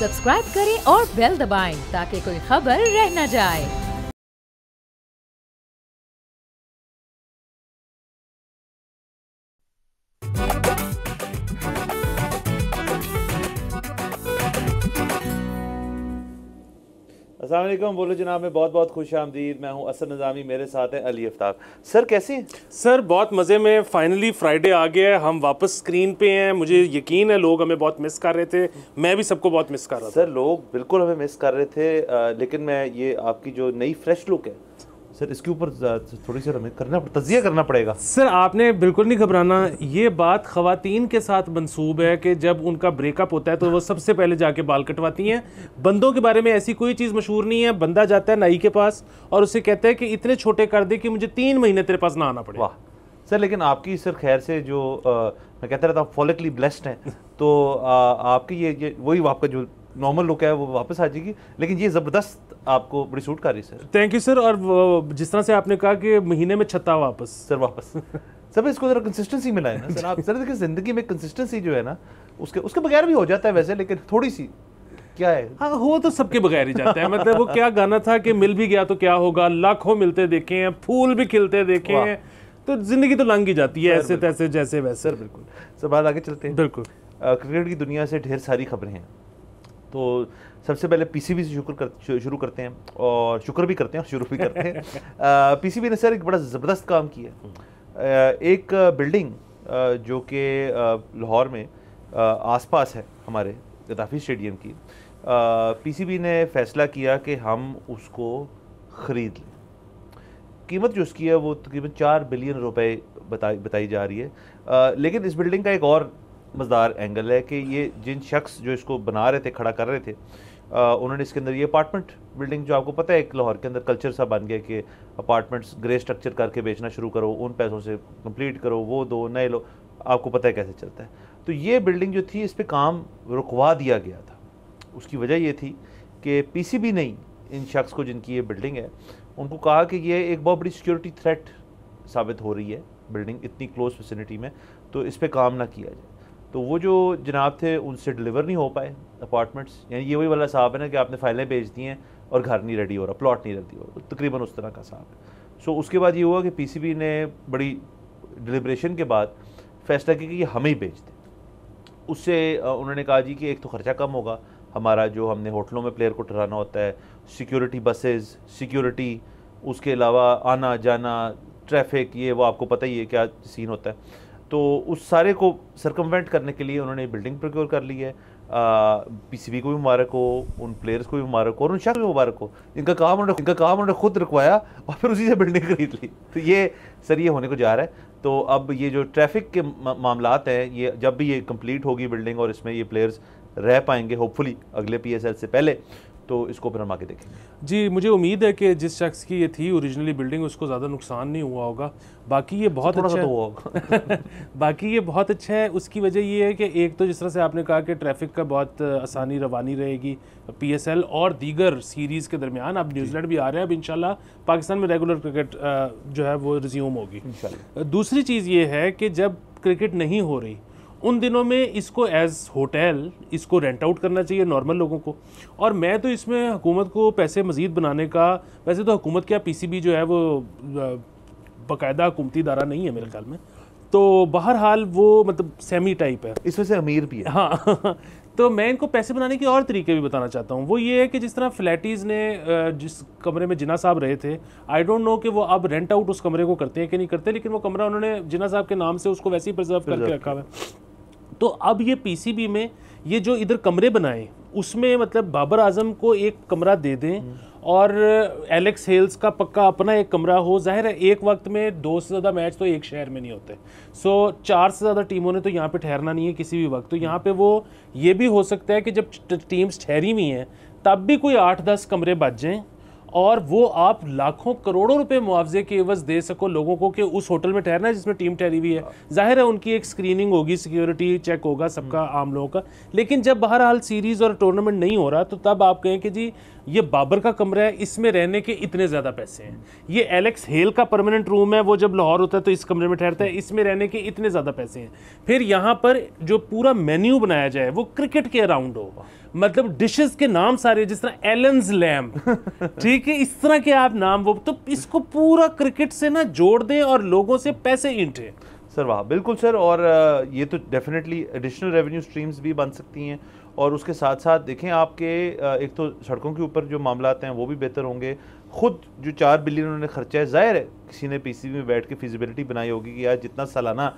Subscribe करें और bell दबाएं ताकि कोई खबर रह न जाए। अस्सलाम वालेकुम, बोलो जनाब में बहुत बहुत खुश आमदीद। मैं हूं असद निज़ामी, मेरे साथ है अली आफ्ताब। सर कैसे हैं? सर बहुत मज़े में, फाइनली फ्राइडे आ गया है, हम वापस स्क्रीन पे हैं। मुझे यकीन है लोग हमें बहुत मिस कर रहे थे, मैं भी सबको बहुत मिस कर रहा था। सर लोग बिल्कुल हमें मिस कर रहे थे, लेकिन मैं ये आपकी जो नई फ्रेश लुक है सर, इसके ऊपर थोड़ी सी हमें तजिया करना पड़ेगा। सर आपने बिल्कुल नहीं घबराना, ये बात ख़वातीन के साथ मंसूब है कि जब उनका ब्रेकअप होता है तो वो सबसे पहले जाके बाल कटवाती हैं। बंदों के बारे में ऐसी कोई चीज़ मशहूर नहीं है। बंदा जाता है नाई के पास और उससे कहता है कि इतने छोटे कर दे कि मुझे 3 महीने तेरे पास ना आना पड़े। वाह सर, लेकिन आपकी सर खैर से जो मैं कहता रहता हूँ फॉलिकली ब्लेस्ड हैं, तो आपकी ये वही आपका जो नॉर्मल लुक है वो वापस आ जाएगी, लेकिन ये ज़बरदस्त आपको बड़ी सूट कर रही है सर। Thank you sir. और जिस तरह से आपने कहा कि महीने में 6 वापस सर वापस सब इसको जरा कंसिस्टेंसी मिला है ना सर। आप सर देखिए ज़िंदगी में कंसिस्टेंसी जो है ना, उसके बगैर भी हो जाता है वैसे, लेकिन थोड़ी सी क्या है। हाँ, हो तो सबके बगैर ही जाता है। मतलब वो क्या गाना था कि मिल भी गया तो क्या होगा, लाखों मिलते देखे हैं, फूल भी खिलते देखे हैं, तो जिंदगी तो लंघ ही जाती है ऐसे तैसे जैसे वैसे। सर बिल्कुल सर, बात आगे चलते हैं। बिल्कुल क्रिकेट की दुनिया से ढेर सारी खबरें हैं, तो सबसे पहले पीसीबी से शुरू करते हैं, और शुक्र भी करते हैं और शुरू भी करते हैं। पीसीबी ने सर एक बड़ा ज़बरदस्त काम किया। एक बिल्डिंग जो कि लाहौर में आसपास है हमारे गद्दाफी स्टेडियम की, पीसीबी ने फ़ैसला किया कि हम उसको ख़रीद लें। कीमत जो उसकी है वो तकरीबन 4 बिलियन रुपए बताई जा रही है। लेकिन इस बिल्डिंग का एक और मज़ेदार एंगल है कि ये जिन शख्स जो इसको बना रहे थे, खड़ा कर रहे थे, उन्होंने इसके अंदर ये अपार्टमेंट बिल्डिंग, जो आपको पता है एक लाहौर के अंदर कल्चर सा बन गया कि अपार्टमेंट्स ग्रे स्ट्रक्चर करके बेचना शुरू करो, उन पैसों से कंप्लीट करो, वो दो नए लो, आपको पता है कैसे चलता है। तो ये बिल्डिंग जो थी, इस पर काम रुकवा दिया गया था। उसकी वजह ये थी कि पीसीबी ने इन शख्स को, जिनकी ये बिल्डिंग है, उनको कहा कि ये एक बहुत बड़ी सिक्योरिटी थ्रेट साबित हो रही है बिल्डिंग इतनी क्लोज विसिनिटी में, तो इस पर काम ना किया जाए। तो वो जो जनाब थे उनसे डिलीवर नहीं हो पाए अपार्टमेंट्स, यानी ये वही वाला साहब है ना कि आपने फाइलें भेज दी हैं और घर नहीं रेडी हो रहा, प्लॉट नहीं रेडी हो रहा, तकरीबन उस तरह का साहब है। सो उसके बाद ये हुआ कि पीसीबी ने बड़ी डिलिब्रेशन के बाद फैसला किया कि ये हमें ही भेज दें। उससे उन्होंने कहा जी कि एक तो ख़र्चा कम होगा हमारा, जो हमने होटलों में प्लेयर को ठहराना होता है, सिक्योरिटी बसेस, सिक्योरिटी, उसके अलावा आना जाना, ट्रैफिक, ये वो आपको पता ही है क्या सीन होता है। तो उस सारे को सरकमवेंट करने के लिए उन्होंने बिल्डिंग प्रोक्योर कर ली है। पीसीबी को भी मुबारक हो, उन प्लेयर्स को भी मुबारक हो, और उन शख्स को भी मुबारक हो, इनका काम उन्होंने खुद रखवाया और फिर उसी से बिल्डिंग खरीद ली। तो ये सर ये होने को जा रहा है। तो अब ये जो ट्रैफिक के मामलात हैं, ये जब भी ये कंप्लीट होगी बिल्डिंग और इसमें ये प्लेयर्स रह पाएंगे होपफुली अगले पीएसएल से पहले, तो इसको फिर हम आगे देखेंगे। जी, मुझे उम्मीद है कि जिस शख्स की ये थी ओरिजिनली बिल्डिंग, उसको ज़्यादा नुकसान नहीं हुआ होगा। बाकी ये बहुत अच्छा तो हुआ होगा बाकी ये बहुत अच्छा है। उसकी वजह ये है कि एक तो जिस तरह से आपने कहा कि ट्रैफिक का बहुत आसानी रवानी रहेगी पीएसएल और दीगर सीरीज़ के दरमियान। अब न्यूजीलैंड भी आ रहे हैं, अब इंशाल्लाह पाकिस्तान में रेगुलर क्रिकेट जो है वो रिज्यूम होगी इंशाल्लाह। दूसरी चीज़ ये है कि जब क्रिकेट नहीं हो रही उन दिनों में इसको एज होटल इसको रेंट आउट करना चाहिए नॉर्मल लोगों को। और मैं तो इसमें हुकूमत को पैसे मज़ीद बनाने का, वैसे तो हुकूमत क्या पीसीबी जो है वो बाकायदा हुकूमती इदारा नहीं है मेरे ख्याल में, तो बहरहाल वो मतलब सेमी टाइप है, इस वजह से अमीर भी है। हाँ तो मैं इनको पैसे बनाने के और तरीके भी बताना चाहता हूँ। वो ये है कि जिस तरह फ्लैटीज़ ने जिस कमरे में जिन्ना साहब रहे थे, आई डोंट नो कि वो अब रेंट आउट उस कमरे को करते हैं कि नहीं करते, लेकिन वो कमरा उन्होंने जिन्ना साहब के नाम से उसको वैसे ही प्रिजर्व करके रखा हुआ है। तो अब ये पीसीबी में ये जो इधर कमरे बनाए, उसमें मतलब बाबर आजम को एक कमरा दे दें और एलेक्स हेल्स का पक्का अपना एक कमरा हो। जाहिर है एक वक्त में 2 से ज़्यादा मैच तो एक शहर में नहीं होते, सो 4 से ज़्यादा टीमों ने तो यहाँ पे ठहरना नहीं है किसी भी वक्त। तो यहाँ पे वो ये भी हो सकता है कि जब टीम्स ठहरी हुई हैं तब भी कोई 8-10 कमरे बच जाएँ और वो आप लाखों करोड़ों रुपए मुआवजे के एवज दे सको लोगों को कि उस होटल में ठहरना है जिसमें टीम ठहरी हुई है। जाहिर है उनकी एक स्क्रीनिंग होगी, सिक्योरिटी चेक होगा सबका, आम लोगों का। लेकिन जब बहरहाल सीरीज़ और टूर्नामेंट नहीं हो रहा तो तब आप कहें कि जी ये बाबर का कमरा है, इसमें रहने के इतने ज़्यादा पैसे हैं। ये एलेक्स हेल का परमानेंट रूम है, वो जब लाहौर होता है तो इस कमरे में ठहरता है, इसमें रहने के इतने ज़्यादा पैसे हैं। फिर यहाँ पर जो पूरा मेन्यू बनाया जाए वो क्रिकेट के अराउंड हो, मतलब डिशेस के नाम सारे जिस तरह एलन्स लैम्ब, ठीक है, इस तरह के आप नाम, वो तो इसको पूरा क्रिकेट से ना जोड़ दें और लोगों से पैसे इंटे। सर वाह, बिल्कुल सर। और ये तो डेफिनेटली एडिशनल रेवेन्यू स्ट्रीम्स भी बन सकती हैं, और उसके साथ साथ देखें आपके एक तो सड़कों के ऊपर जो मामलात हैं वो भी बेहतर होंगे। खुद जो 4 बिलियन उन्होंने खर्चा है, जाहिर है किसी ने पीसीबी में बैठ के फिजिबिलिटी बनाई होगी कि यार जितना सालाना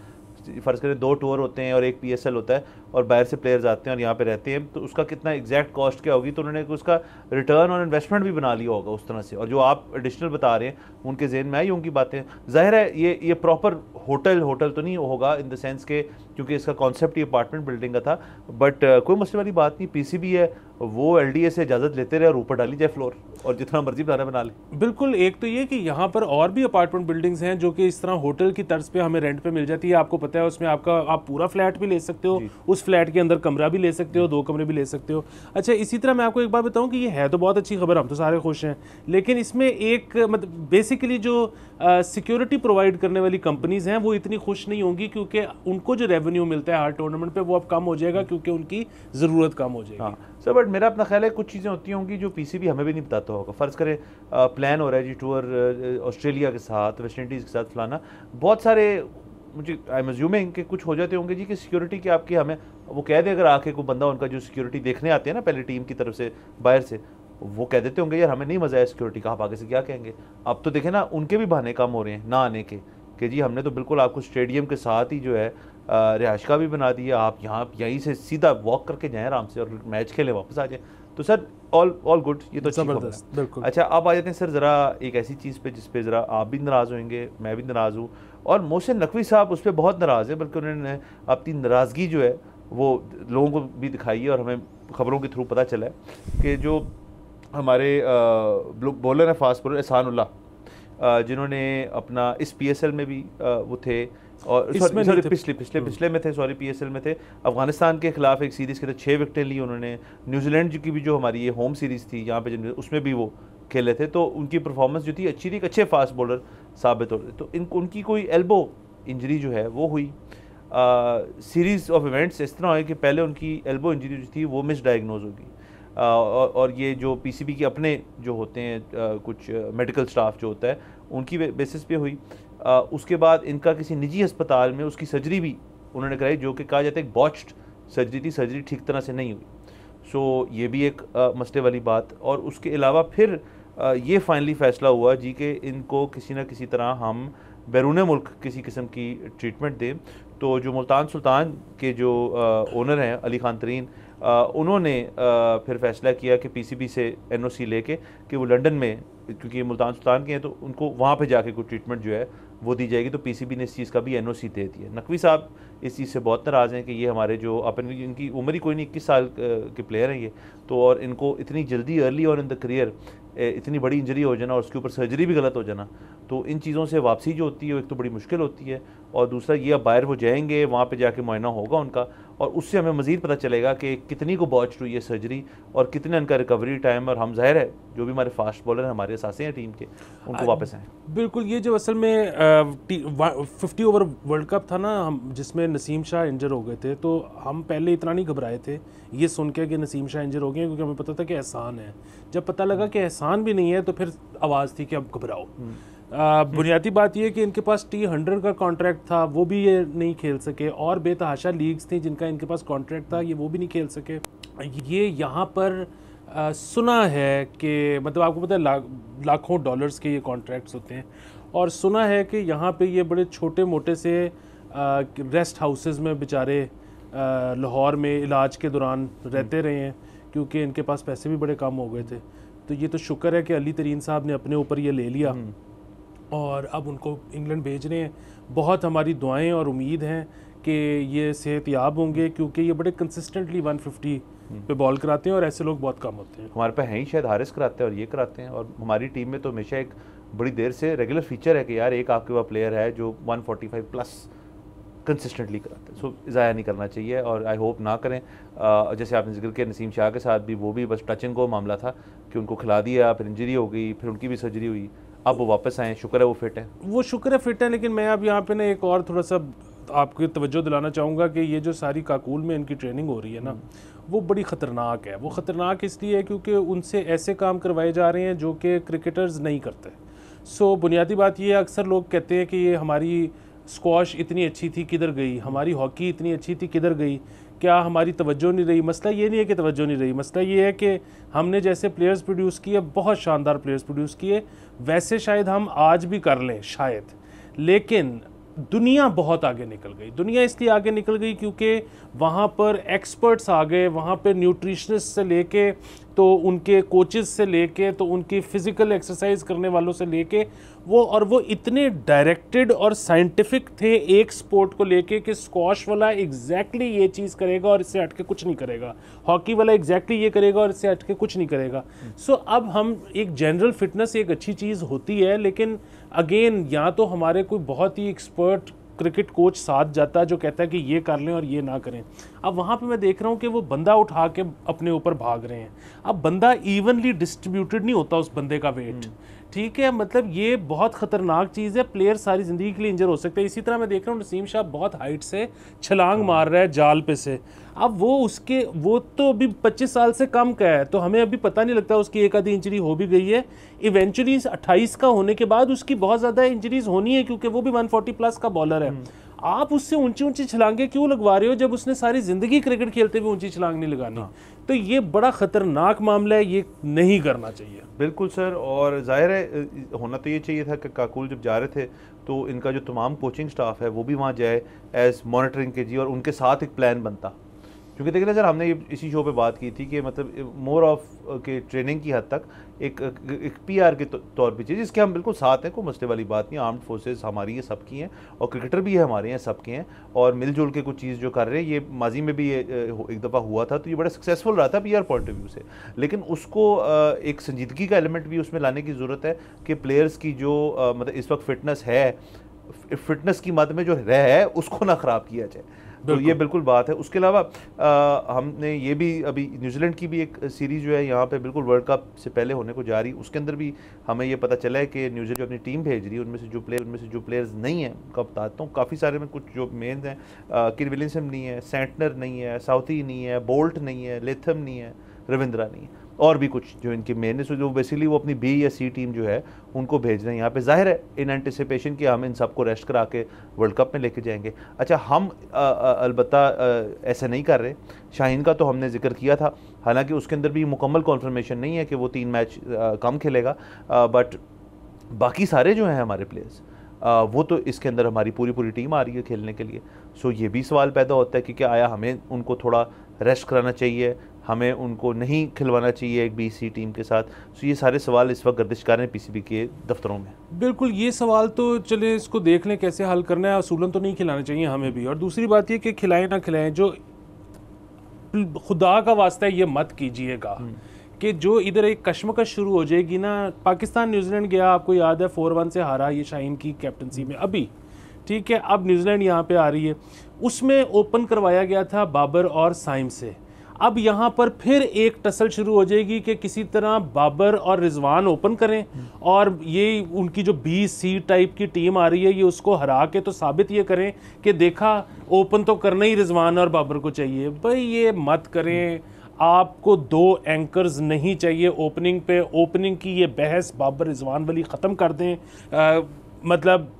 फ़र्ज़ करें 2 टूर होते हैं और 1 पीएसएल होता है और बाहर से प्लेयर्स आते हैं और यहाँ पे रहते हैं, तो उसका कितना एग्जैक्ट कॉस्ट क्या होगी, तो उन्होंने उसका रिटर्न और इन्वेस्टमेंट भी बना लिया होगा उस तरह से। और जो आप एडिशनल बता रहे हैं उनके जहन में आई होंगी बातें। जाहिर है ये प्रॉपर होटल तो नहीं होगा इन द सेंस के, क्योंकि इसका कॉन्सेप्ट ही अपार्टमेंट बिल्डिंग का था, बट कोई मसले वाली बात नहीं। पीसीबी है, वो एलडीए से इजाज़त लेते रहे और ऊपर डाली जाए फ्लोर, और जितना मर्जी बना ले। बिल्कुल। एक तो ये कि यहाँ पर और भी अपार्टमेंट बिल्डिंग्स हैं जो कि इस तरह होटल की तर्ज पे हमें रेंट पे मिल जाती है। आपको पता है उसमें आप पूरा फ्लैट भी ले सकते हो, उस फ्लैट के अंदर कमरा भी ले सकते हो, 2 कमरे भी ले सकते हो। अच्छा, इसी तरह मैं आपको एक बात बताऊं कि ये है तो बहुत अच्छी खबर, हम तो सारे खुश हैं, लेकिन इसमें एक मतलब बेसिकली जो सिक्योरिटी प्रोवाइड करने वाली कंपनीज हैं वो इतनी खुश नहीं होंगी, क्योंकि उनको जो रेवेन्यू मिलता है हर टूर्नामेंट पे वो अब कम हो जाएगा, क्योंकि उनकी ज़रूरत कम हो जाएगी। हाँ सर, बट मेरा अपना ख्याल है कुछ चीज़ें होती होंगी जो पीसीबी हमें भी नहीं बताता होगा। फ़र्ज़ करें प्लान हो रहा है जी टूर ऑस्ट्रेलिया के साथ, वेस्ट इंडीज़ के साथ फलाना, बहुत सारे मुझे आई एम अज्यूमिंग कि कुछ हो जाते होंगे जी कि सिक्योरिटी की आपकी हमें वो कह दे, अगर आके कोई बंदा उनका जो सिक्योरिटी देखने आते हैं ना पहले टीम की तरफ से बाहर से, वो कह देते होंगे यार हमें नहीं मज़ा है सिक्योरिटी का, आप आगे से क्या कहेंगे। अब तो देखें ना उनके भी बहाने कम हो रहे हैं ना आने के, कि जी हमने तो बिल्कुल आपको स्टेडियम के साथ ही जो है रिहाइश का भी बना दिया, आप यहीं से सीधा वॉक करके जाएँ आराम से और मैच खेलें वापस आ जाए। तो सर ऑल गुड, ये तो ज़बरदस्त, बिल्कुल। अच्छा, अब आ जाते हैं सर ज़रा एक ऐसी चीज़ पे जिस पे ज़रा आप भी नाराज़ होंगे, मैं भी नाराज़ हूँ, और मोहसिन नकवी साहब उस पर बहुत नाराज़ है, बल्कि उन्होंने अपनी नाराज़गी जो है वो लोगों को भी दिखाई है, और हमें खबरों के थ्रू पता चला है कि जो हमारे बॉलर हैं, फास्ट बॉलर एहसान उल्लाह, जिन्होंने अपना इस पीएसएल में भी वो थे, और पिछले में थे, सॉरी पीएसएल में थे, अफगानिस्तान के खिलाफ एक सीरीज़ के अंदर 6 विकेटें ली उन्होंने। न्यूजीलैंड की भी जो हमारी ये होम सीरीज़ थी यहाँ पे उसमें भी वो खेले थे, तो उनकी परफॉर्मेंस जो थी अच्छी थी, अच्छे फास्ट बॉलर साबित हो रहे। तो उनकी कोई एल्बो इंजरी जो है वो हुई। सीरीज़ ऑफ इवेंट्स इस तरह है कि पहले उनकी एल्बो इंजरी जो थी वो मिसडायग्नोज होगी, और ये जो पीसीबी के अपने जो होते हैं कुछ मेडिकल स्टाफ जो होता है उनकी बेसिस पे हुई। उसके बाद इनका किसी निजी अस्पताल में उसकी सर्जरी भी उन्होंने कराई, जो कि कहा जाता है एक बॉच्ड सर्जरी थी, सर्जरी ठीक तरह से नहीं हुई। सो ये भी एक मसले वाली बात। और उसके अलावा फिर ये फाइनली फ़ैसला हुआ जी कि इनको किसी न किसी तरह हम बैरून मुल्क किसी किस्म की ट्रीटमेंट दें। तो जो मुल्तान सुल्तान के जो ओनर हैं अली खान तरीन, उन्होंने फिर फैसला किया कि पीसीबी से एनओसी लेके कि वो लंदन में, क्योंकि ये मुल्तान सुल्तान के हैं, तो उनको वहाँ पे जाके कोई ट्रीटमेंट जो है वो दी जाएगी। तो पीसीबी ने इस चीज़ का भी एनओसी दे दिया। नकवी साहब इस चीज़ से बहुत नाराज़ हैं कि ये हमारे जो अपनी, इनकी उम्र ही कोई नहीं, 21 साल के प्लेयर हैं ये, तो और इनको इतनी जल्दी early on in the career इतनी बड़ी इंजरी हो जाना और उसके ऊपर सर्जरी भी गलत हो जाना, तो इन चीज़ों से वापसी जो होती है वो एक तो बड़ी मुश्किल होती है, और दूसरा ये अब बाहर वो जाएंगे, वहाँ पे जाके मुआयना होगा उनका, और उससे हमें मज़ीद पता चलेगा कि कितनी को बॉच्ड हुई है सर्जरी और कितने उनका रिकवरी टाइम, और हम जाहिर है जो भी हमारे फास्ट बॉलर हैं, हमारे असासे हैं टीम के, उनको वापस आएँ। बिल्कुल। ये जो असल में 50 ओवर वर्ल्ड कप था ना, हम जिसमें नसीम शाह इंजर हो गए थे, तो हम पहले इतना नहीं घबराए थे ये सुन के कि नसीम शाह इंजर हो गए, क्योंकि हमें पता था कि एहसान है। जब पता लगा कि एहसान भी नहीं है तो फिर आवाज़ थी कि अब घबराओ। बुनियादी बात यह कि इनके पास T100 का कॉन्ट्रैक्ट था, वो भी ये नहीं खेल सके, और बेतहाशा लीग्स थी जिनका इनके पास कॉन्ट्रैक्ट था, ये वो भी नहीं खेल सके। ये यहाँ पर सुना है कि मतलब आपको पता है लाखों डॉलर्स के ये कॉन्ट्रैक्ट्स होते हैं, और सुना है कि यहाँ पे ये बड़े छोटे मोटे से रेस्ट हाउसेस में बेचारे लाहौर में इलाज के दौरान रहते रहे हैं, क्योंकि इनके पास पैसे भी बड़े कम हो गए थे। तो ये तो शुक्र है कि अली तरीन साहब ने अपने ऊपर ये ले लिया और अब उनको इंग्लैंड भेज रहे हैं। बहुत हमारी दुआएं और उम्मीद हैं कि ये सेहतयाब होंगे, क्योंकि ये बड़े कंसिस्टेंटली 150 पे बॉल कराते हैं और ऐसे लोग बहुत कम होते हैं। हमारे पे हैं ही शायद हारिस कराते हैं और ये कराते हैं, और हमारी टीम में तो हमेशा एक बड़ी देर से रेगुलर फीचर है कि यार एक आपके पास प्लेयर है जो 145 प्लस कंसिस्टेंटली कराते हैं। सो ज़ाया नहीं करना चाहिए और आई होप ना करें। जैसे आपने जिक्र किया नसीम शाह के साथ भी, वो भी बस टच एंड गो मामला था कि उनको खिला दिया, फिर इंजरी हो गई, फिर उनकी भी सर्जरी हुई, अब वो वापस आए, शुक्र है वो फिट है। वो शुक्र है फिट है, लेकिन मैं अब यहाँ पे ना एक और थोड़ा सा आपकी तवज्जो दिलाना चाहूँगा कि ये जो सारी काकूल में इनकी ट्रेनिंग हो रही है ना, वो बड़ी ख़तरनाक है। वो ख़तरनाक इसलिए है क्योंकि उनसे ऐसे काम करवाए जा रहे हैं जो कि क्रिकेटर्स नहीं करते। सो बुनियादी बात ये है, अक्सर लोग कहते हैं कि ये हमारी स्क्वाश इतनी अच्छी थी किधर गई, हमारी हॉकी इतनी अच्छी थी किधर गई, क्या हमारी तवज्जो नहीं रही। मसला ये नहीं है कि तवज्जो नहीं रही, मसला ये है कि हमने जैसे प्लेयर्स प्रोड्यूस किए, बहुत शानदार प्लेयर्स प्रोड्यूस किए, वैसे शायद हम आज भी कर लें शायद, लेकिन दुनिया बहुत आगे निकल गई। दुनिया इसलिए आगे निकल गई क्योंकि वहाँ पर एक्सपर्ट्स आ गए, वहाँ पर न्यूट्रिशनिस्ट से लेके तो उनके कोचेस से लेके तो उनकी फ़िज़िकल एक्सरसाइज करने वालों से लेके वो इतने डायरेक्टेड और साइंटिफिक थे एक स्पोर्ट को लेके कि स्क्वाश वाला एग्जैक्टली ये चीज़ करेगा और इससे हट के कुछ नहीं करेगा, हॉकी वाला एग्जैक्टली ये करेगा और इससे हट के कुछ नहीं करेगा। सो अब हम एक जनरल फिटनेस एक अच्छी चीज़ होती है, लेकिन अगेन या तो हमारे कोई बहुत ही एक्सपर्ट क्रिकेट कोच साथ जाता है जो कहता है कि ये कर लें और ये ना करें। अब वहाँ पे मैं देख रहा हूँ कि वो बंदा उठा के अपने ऊपर भाग रहे हैं। अब बंदा इवनली डिस्ट्रीब्यूटेड नहीं होता उस बंदे का वेट, ठीक है, मतलब ये बहुत ख़तरनाक चीज़ है। प्लेयर सारी ज़िंदगी के लिए इंजर हो सकते हैं। इसी तरह मैं देख रहा हूँ नसीम शाह बहुत हाइट से छलांग मार रहा है जाल पे से। अब वो तो अभी 25 साल से कम का है, तो हमें अभी पता नहीं लगता उसकी एक आधी इंजरी हो भी गई है। इवेंचुअली 28 का होने के बाद उसकी बहुत ज़्यादा इंजरीज होनी है क्योंकि वो भी 140 प्लस का बॉलर है। आप उससे ऊंची ऊंची छलांगे क्यों लगवा रहे हो जब उसने सारी ज़िंदगी क्रिकेट खेलते हुए ऊंची छलांग नहीं लगानी। तो ये बड़ा ख़तरनाक मामला है, ये नहीं करना चाहिए। बिल्कुल सर, और जाहिर है होना तो ये चाहिए था कि काकुल जब जा रहे थे तो इनका जो तमाम कोचिंग स्टाफ है वो भी वहाँ जाए एज मॉनिटरिंग के जी, और उनके साथ एक प्लान बनता। क्योंकि देखिए ना सर, हमने इसी शो पे बात की थी कि मतलब मोर ऑफ के ट्रेनिंग की हद तक एक पीआर के तौर पे चीज़, जिसके हम बिल्कुल साथ हैं, कोई मसले वाली बात नहीं। आर्म्ड फोर्सेस हमारी है, सबकी हैं, और क्रिकेटर भी है हमारे हैं, सबके हैं, और मिलजुल के कुछ चीज़ जो कर रहे हैं, ये माजी में भी एक दफ़ा हुआ था, तो ये बड़ा सक्सेसफुल रहा था पीआर पॉइंट ऑफ व्यू से। लेकिन उसको एक संजीदगी का एलिमेंट भी उसमें लाने की ज़रूरत है कि प्लेयर्स की जो मतलब इस वक्त फिटनेस है, फिटनेस की मद में जो रह है उसको ना ख़राब किया जाए। तो ये बिल्कुल बात है। उसके अलावा हमने ये भी अभी न्यूजीलैंड की भी एक सीरीज़ जो है यहाँ पे बिल्कुल वर्ल्ड कप से पहले होने को जा रही, उसके अंदर भी हमें ये पता चला है कि न्यूजीलैंड जो अपनी टीम भेज रही है उनमें से जो प्लेयर्स नहीं हैं, उनका बताता हूँ, काफ़ी सारे में कुछ जो मेन हैं, किन विलियमसन नहीं है, सेंटनर नहीं है, साउथी नहीं है, बोल्ट नहीं है, लेथम नहीं है, रविंद्रा नहीं है, और भी कुछ जो इनके मेन है, जो बेसिकली वो अपनी बी या सी टीम जो है उनको भेज रहे हैं यहाँ पे, जाहिर है इन एंटिसिपेशन कि हम इन सबको रेस्ट करा के वर्ल्ड कप में लेके जाएंगे। अच्छा, हम अलबत्ता ऐसा नहीं कर रहे। शाहीन का तो हमने जिक्र किया था, हालांकि उसके अंदर भी मुकम्मल कॉन्फर्मेशन नहीं है कि वो 3 मैच कम खेलेगा, बट बाकी सारे जो हैं हमारे प्लेयर्स वो तो इसके अंदर हमारी पूरी टीम आ रही है खेलने के लिए। सो ये भी सवाल पैदा होता है कि क्या आया हमें उनको थोड़ा रेस्ट कराना चाहिए, हमें उनको नहीं खिलवाना चाहिए एक बीसी टीम के साथ। सो ये सारे सवाल इस वक्त गर्दिशकार हैं पीसीबी के दफ्तरों में। बिल्कुल, ये सवाल तो चले इसको देख लें कैसे हल करना है। असूलन तो नहीं खिलाना चाहिए हमें भी, और दूसरी बात ये कि खिलाएं ना खिलाएं, जो खुदा का वास्ता है ये मत कीजिएगा कि जो इधर एक कश्मकश शुरू हो जाएगी ना। पाकिस्तान न्यूजीलैंड गया, आपको याद है 4-1 से हारा ये शाहीन की कैप्टनसी में अभी, ठीक है। अब न्यूजीलैंड यहाँ पे आ रही है, उसमें ओपन करवाया गया था बाबर और साइम से। अब यहाँ पर फिर एक टसल शुरू हो जाएगी कि किसी तरह बाबर और रिजवान ओपन करें, और ये उनकी जो BC टाइप की टीम आ रही है ये उसको हरा के तो साबित ये करें कि देखा ओपन तो करना ही रिजवान और बाबर को चाहिए। भाई ये मत करें, आपको 2 एंकर्स नहीं चाहिए ओपनिंग पे। ओपनिंग की ये बहस बाबर रिजवान वाली ख़त्म कर दें। मतलब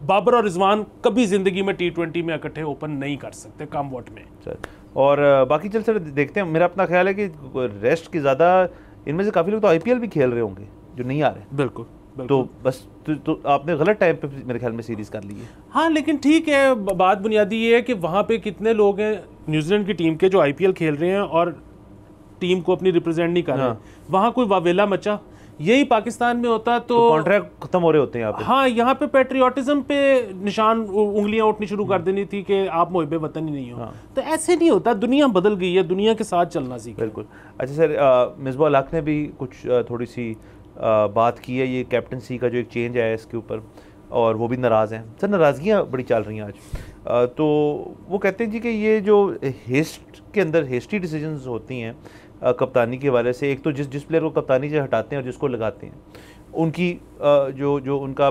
बाबर और रिजवान कभी ज़िंदगी में T20 में इकट्ठे ओपन नहीं कर सकते कम वॉट में। सर और बाकी चल सर देखते हैं, मेरा अपना ख्याल है कि रेस्ट की ज़्यादा इनमें से काफ़ी लोग तो IPL भी खेल रहे होंगे जो नहीं आ रहे। बिल्कुल, तो बस तो आपने गलत टाइम पे मेरे ख्याल में सीरीज़ कर ली है। हाँ, लेकिन ठीक है, बात बुनियादी ये है कि वहाँ पे कितने लोग हैं न्यूजीलैंड की टीम के जो IPL खेल रहे हैं और टीम को अपनी रिप्रेजेंट नहीं कर रहे। वहाँ कोई वावेला मचा, यही पाकिस्तान में होता तो कॉन्ट्रैक्ट खत्म हो रहे होते हैं यहाँ पे। हाँ, यहाँ पे पेट्रियाटिज्म पे निशान उंगलियां उठनी शुरू कर देनी थी कि आप मुहिब वतन ही नहीं हो। तो ऐसे नहीं होता, दुनिया बदल गई है, दुनिया के साथ चलना सीखा। बिल्कुल। अच्छा सर, मिसबा उल हक ने भी कुछ थोड़ी सी बात की है, ये कैप्टनसी का जो एक चेंज आया है इसके ऊपर, और वो भी नाराज़ हैं सर, नाराज़गियाँ बड़ी चल रही हैं आज। तो वो कहते हैं जी कि ये जो हेस्ट के अंदर हेस्टी डिसीजंस होती हैं कप्तानी के हवाले से, एक तो जिस प्लेयर को कप्तानी से हटाते हैं और जिसको लगाते हैं, उनकी जो उनका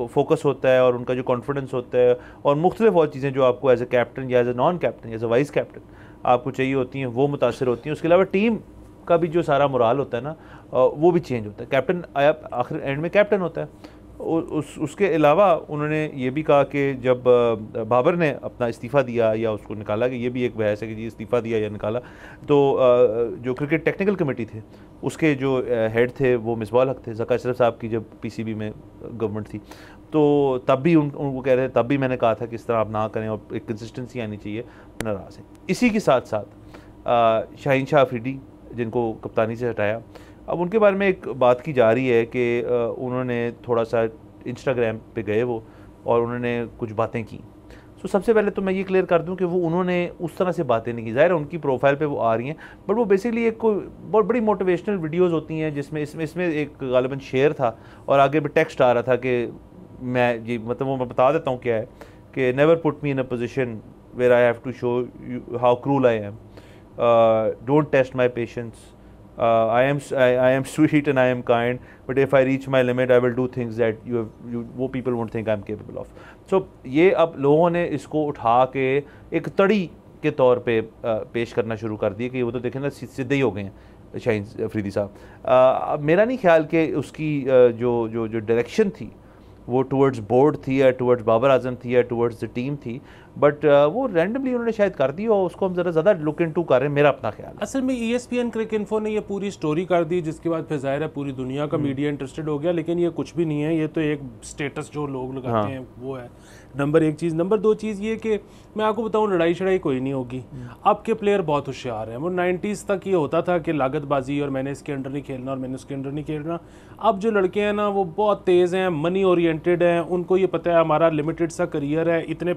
फोकस होता है और उनका जो कॉन्फिडेंस होता है और मुख्तलिफ और चीज़ें जो आपको एज ए कैप्टन या as a non captain, as a vice captain आपको चाहिए होती हैं, वो मुतासर होती हैं। उसके अलावा टीम का भी जो सारा मोराल होता है ना, वो भी चेंज होता है। कैप्टन आया आखिर एंड में कैप्टन होता है। उसके अलावा उन्होंने ये भी कहा कि जब बाबर ने अपना इस्तीफ़ा दिया या उसको निकाला, कि ये भी एक बहस है कि जी इस्तीफ़ा दिया या निकाला, तो जो क्रिकेट टेक्निकल कमेटी थे उसके जो हेड थे वो मिसबाह हक थे, ज़का अशरफ साहब की जब पीसीबी में गवर्नमेंट थी, तो तब भी उनको कह रहे थे, तब भी मैंने कहा था कि इस तरह आप ना करें और एक कंसिस्टेंसी आनी चाहिए, नाराज़ है। इसी के साथ साथ शाहीन शाह अफरीदी जिनको कप्तानी से हटाया, अब उनके बारे में एक बात की जा रही है कि उन्होंने थोड़ा सा इंस्टाग्राम पे गए वो और उन्होंने कुछ बातें की। सो सबसे पहले तो मैं ये क्लियर कर दूं कि वो उन्होंने उस तरह से बातें नहीं की, ज़ाहिर है उनकी प्रोफाइल पे वो आ रही हैं, बट वो बेसिकली एक कोई बहुत बड़ी मोटिवेशनल वीडियोस होती हैं जिसमें इसमें एक गालिबन शेर था और आगे भी टेक्स्ट आ रहा था कि मैं ये मतलब वो मैं बता देता हूँ क्या है कि never put me in a position where I have to show you how cruel I am, don't test my patience, I am sweet and I am kind, but if I reach my limit, I will do things that वो people won't think I am capable of. So ये अब लोगों ने इसको उठा के एक तड़ी के तौर पे पेश करना शुरू कर दिया कि वो तो देखें ना सीधे ही हो गए हैं शाहीन अफरीदी साहब। मेरा नहीं ख्याल कि उसकी जो डायरेक्शन थी वो टुवर्ड्स बोर्ड थी या टुवर्ड्स बाबर आजम थी या टुवर्ड्स द टीम थी, बट वो रैंडमली उन्होंने शायद कर दी और उसको हम ज़रा ज़्यादा लुक इनटू कर रहे हैं, मेरा अपना ख्याल है। असल में ESPN क्रिक इन्फो ने ये पूरी स्टोरी कर दी, जिसके बाद फिर जाहिर है पूरी दुनिया का मीडिया इंटरेस्टेड हो गया, लेकिन ये कुछ भी नहीं है, ये तो एक स्टेटस जो लोग लगाते हैं वो है नंबर एक चीज़। नंबर दो चीज़ ये कि मैं आपको बताऊं, लड़ाई शड़ाई कोई नहीं होगी। अब के प्लेयर बहुत होशियार हैं। वो 90s तक ये होता था कि लागतबाजी और मैंने इसके अंडर नहीं खेलना और मैंने उसके अंडर नहीं खेलना। अब जो लड़के हैं ना वो बहुत तेज़ हैं, मनी ओरिएंटेड हैं, उनको ये पता है हमारा लिमिटेड सा करियर है, इतने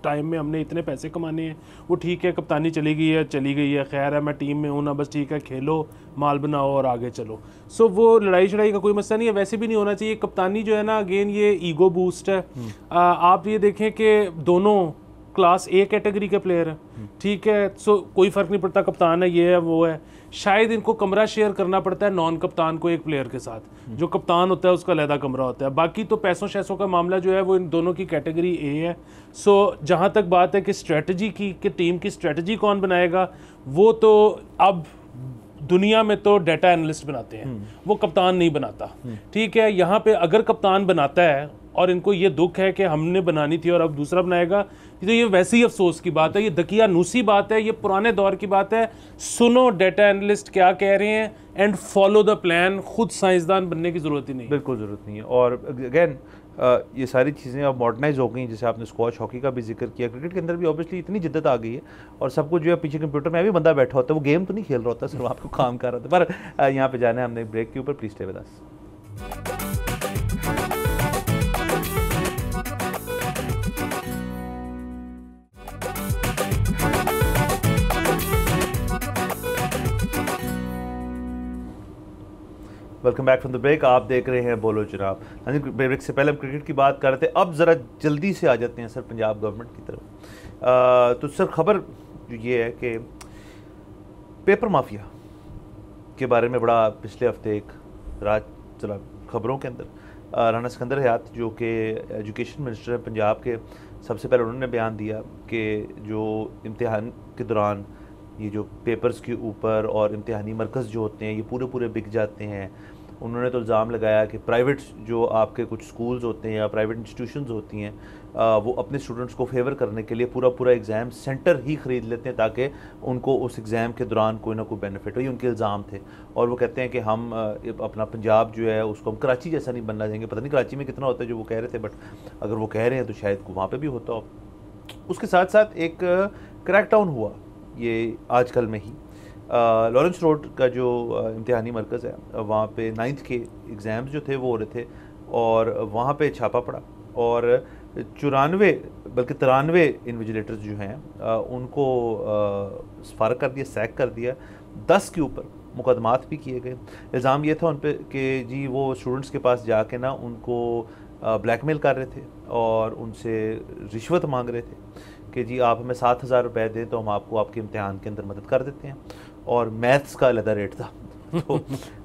टाइम में हमने इतने पैसे कमाने हैं। वो ठीक है, कप्तानी चली गई है, खैर है, मैं टीम में हूँ ना, बस ठीक है, खेलो, माल बनाओ और आगे चलो। सो वो लड़ाई शड़ाई का कोई मसला नहीं है, वैसे भी नहीं होना चाहिए। कप्तानी जो है ना, अगेन ये ईगो बूस्ट है। आप ये देखें कि दोनों क्लास ए कैटेगरी के प्लेयर हैं, ठीक है, सो कोई फ़र्क नहीं पड़ता कप्तान है, ये है वो है। शायद इनको कमरा शेयर करना पड़ता है नॉन कप्तान को एक प्लेयर के साथ, जो कप्तान होता है उसका अलहदा कमरा होता है। बाकी तो पैसों शैसों का मामला जो है वो इन दोनों की कैटेगरी ए है। सो जहाँ तक बात है कि स्ट्रेटजी की, कि टीम की स्ट्रेटजी कौन बनाएगा, वो तो अब दुनिया में तो डाटा एनालिस्ट बनाते हैं, वो कप्तान नहीं बनाता, ठीक है। यहाँ पे अगर कप्तान बनाता है और इनको ये दुख है कि हमने बनानी थी और अब दूसरा बनाएगा, तो ये वैसे ही अफसोस की बात है, ये दकियानूसी बात है, ये पुराने दौर की बात है। सुनो डाटा एनालिस्ट क्या कह रहे हैं एंड फॉलो द प्लान। खुद साइंसदान बनने की ज़रूरत ही नहीं, बिल्कुल ज़रूरत नहीं है। और अगेन ये सारी चीज़ें अब मॉडर्नाइज हो गई, जैसे आपने स्क्वॉश हॉकी का भी जिक्र किया, क्रिकेट के अंदर भी ऑब्वियसली इतनी जिद्दत आ गई है और सब कुछ जो है पीछे कंप्यूटर में अभी बंदा बैठा होता है, वो गेम तो नहीं खेल रहा होता, सिर्फ आपको काम कर रहा था। पर यहाँ पे जाना है हमने ब्रेक के ऊपर, please stay with us. Welcome back from the break. आप देख रहे हैं बोलो जनाब। हाँ जी, ब्रेक से पहले हम क्रिकेट की बात कर रहे थे, अब ज़रा जल्दी से आ जाते हैं सर पंजाब गवर्नमेंट की तरफ। तो सर खबर जो ये है कि पेपर माफिया के बारे में बड़ा पिछले हफ्ते एक रात चला खबरों के अंदर। राना सिकंदर हयात जो कि एजुकेशन मिनिस्टर हैं पंजाब के, सबसे पहले उन्होंने बयान दिया कि जो इम्तिहान के दौरान ये जो पेपर्स के ऊपर और इम्तिहानी मरकज़ जो होते हैं ये पूरे बिक जाते हैं। उन्होंने तो इल्ज़ाम लगाया कि प्राइवेट जो आपके कुछ स्कूल्स होते हैं या प्राइवेट इंस्टीट्यूशंस होती हैं, वो अपने स्टूडेंट्स को फेवर करने के लिए पूरा एग्ज़ाम सेंटर ही ख़रीद लेते हैं ताकि उनको उस एग्ज़ाम के दौरान कोई ना कोई बेनिफिट हो। ये उनके इल्ज़ाम थे और वो कहते हैं कि हम अपना पंजाब जो है उसको हम कराची जैसा नहीं बनना देंगे। पता नहीं कराची में कितना होता है जो वो कह रहे थे, बट अगर वो कह रहे हैं तो शायद वहाँ पर भी होता हो। उसके साथ साथ एक क्रैकडाउन हुआ ये आजकल में ही, लॉरेंस रोड का जो इम्तिहानी मरकज़ है वहाँ पे 9th के एग्ज़ाम्स जो थे वो हो रहे थे और वहाँ पे छापा पड़ा और 94 बल्कि 93 इन्विजिलेटर्स जो हैं उनको फारग कर दिया, सैक कर दिया। 10 के ऊपर मुकदमात भी किए गए। इल्ज़ाम ये था उन पर कि जी वो स्टूडेंट्स के पास जाके ना उनको ब्लैकमेल कर रहे थे और उनसे रिश्वत मांग रहे थे कि जी आप हमें 7,000 रुपये दें तो हम आपको आपके इम्तिहान के अंदर मदद कर देते हैं, और मैथ्स का अलग रेट था। तो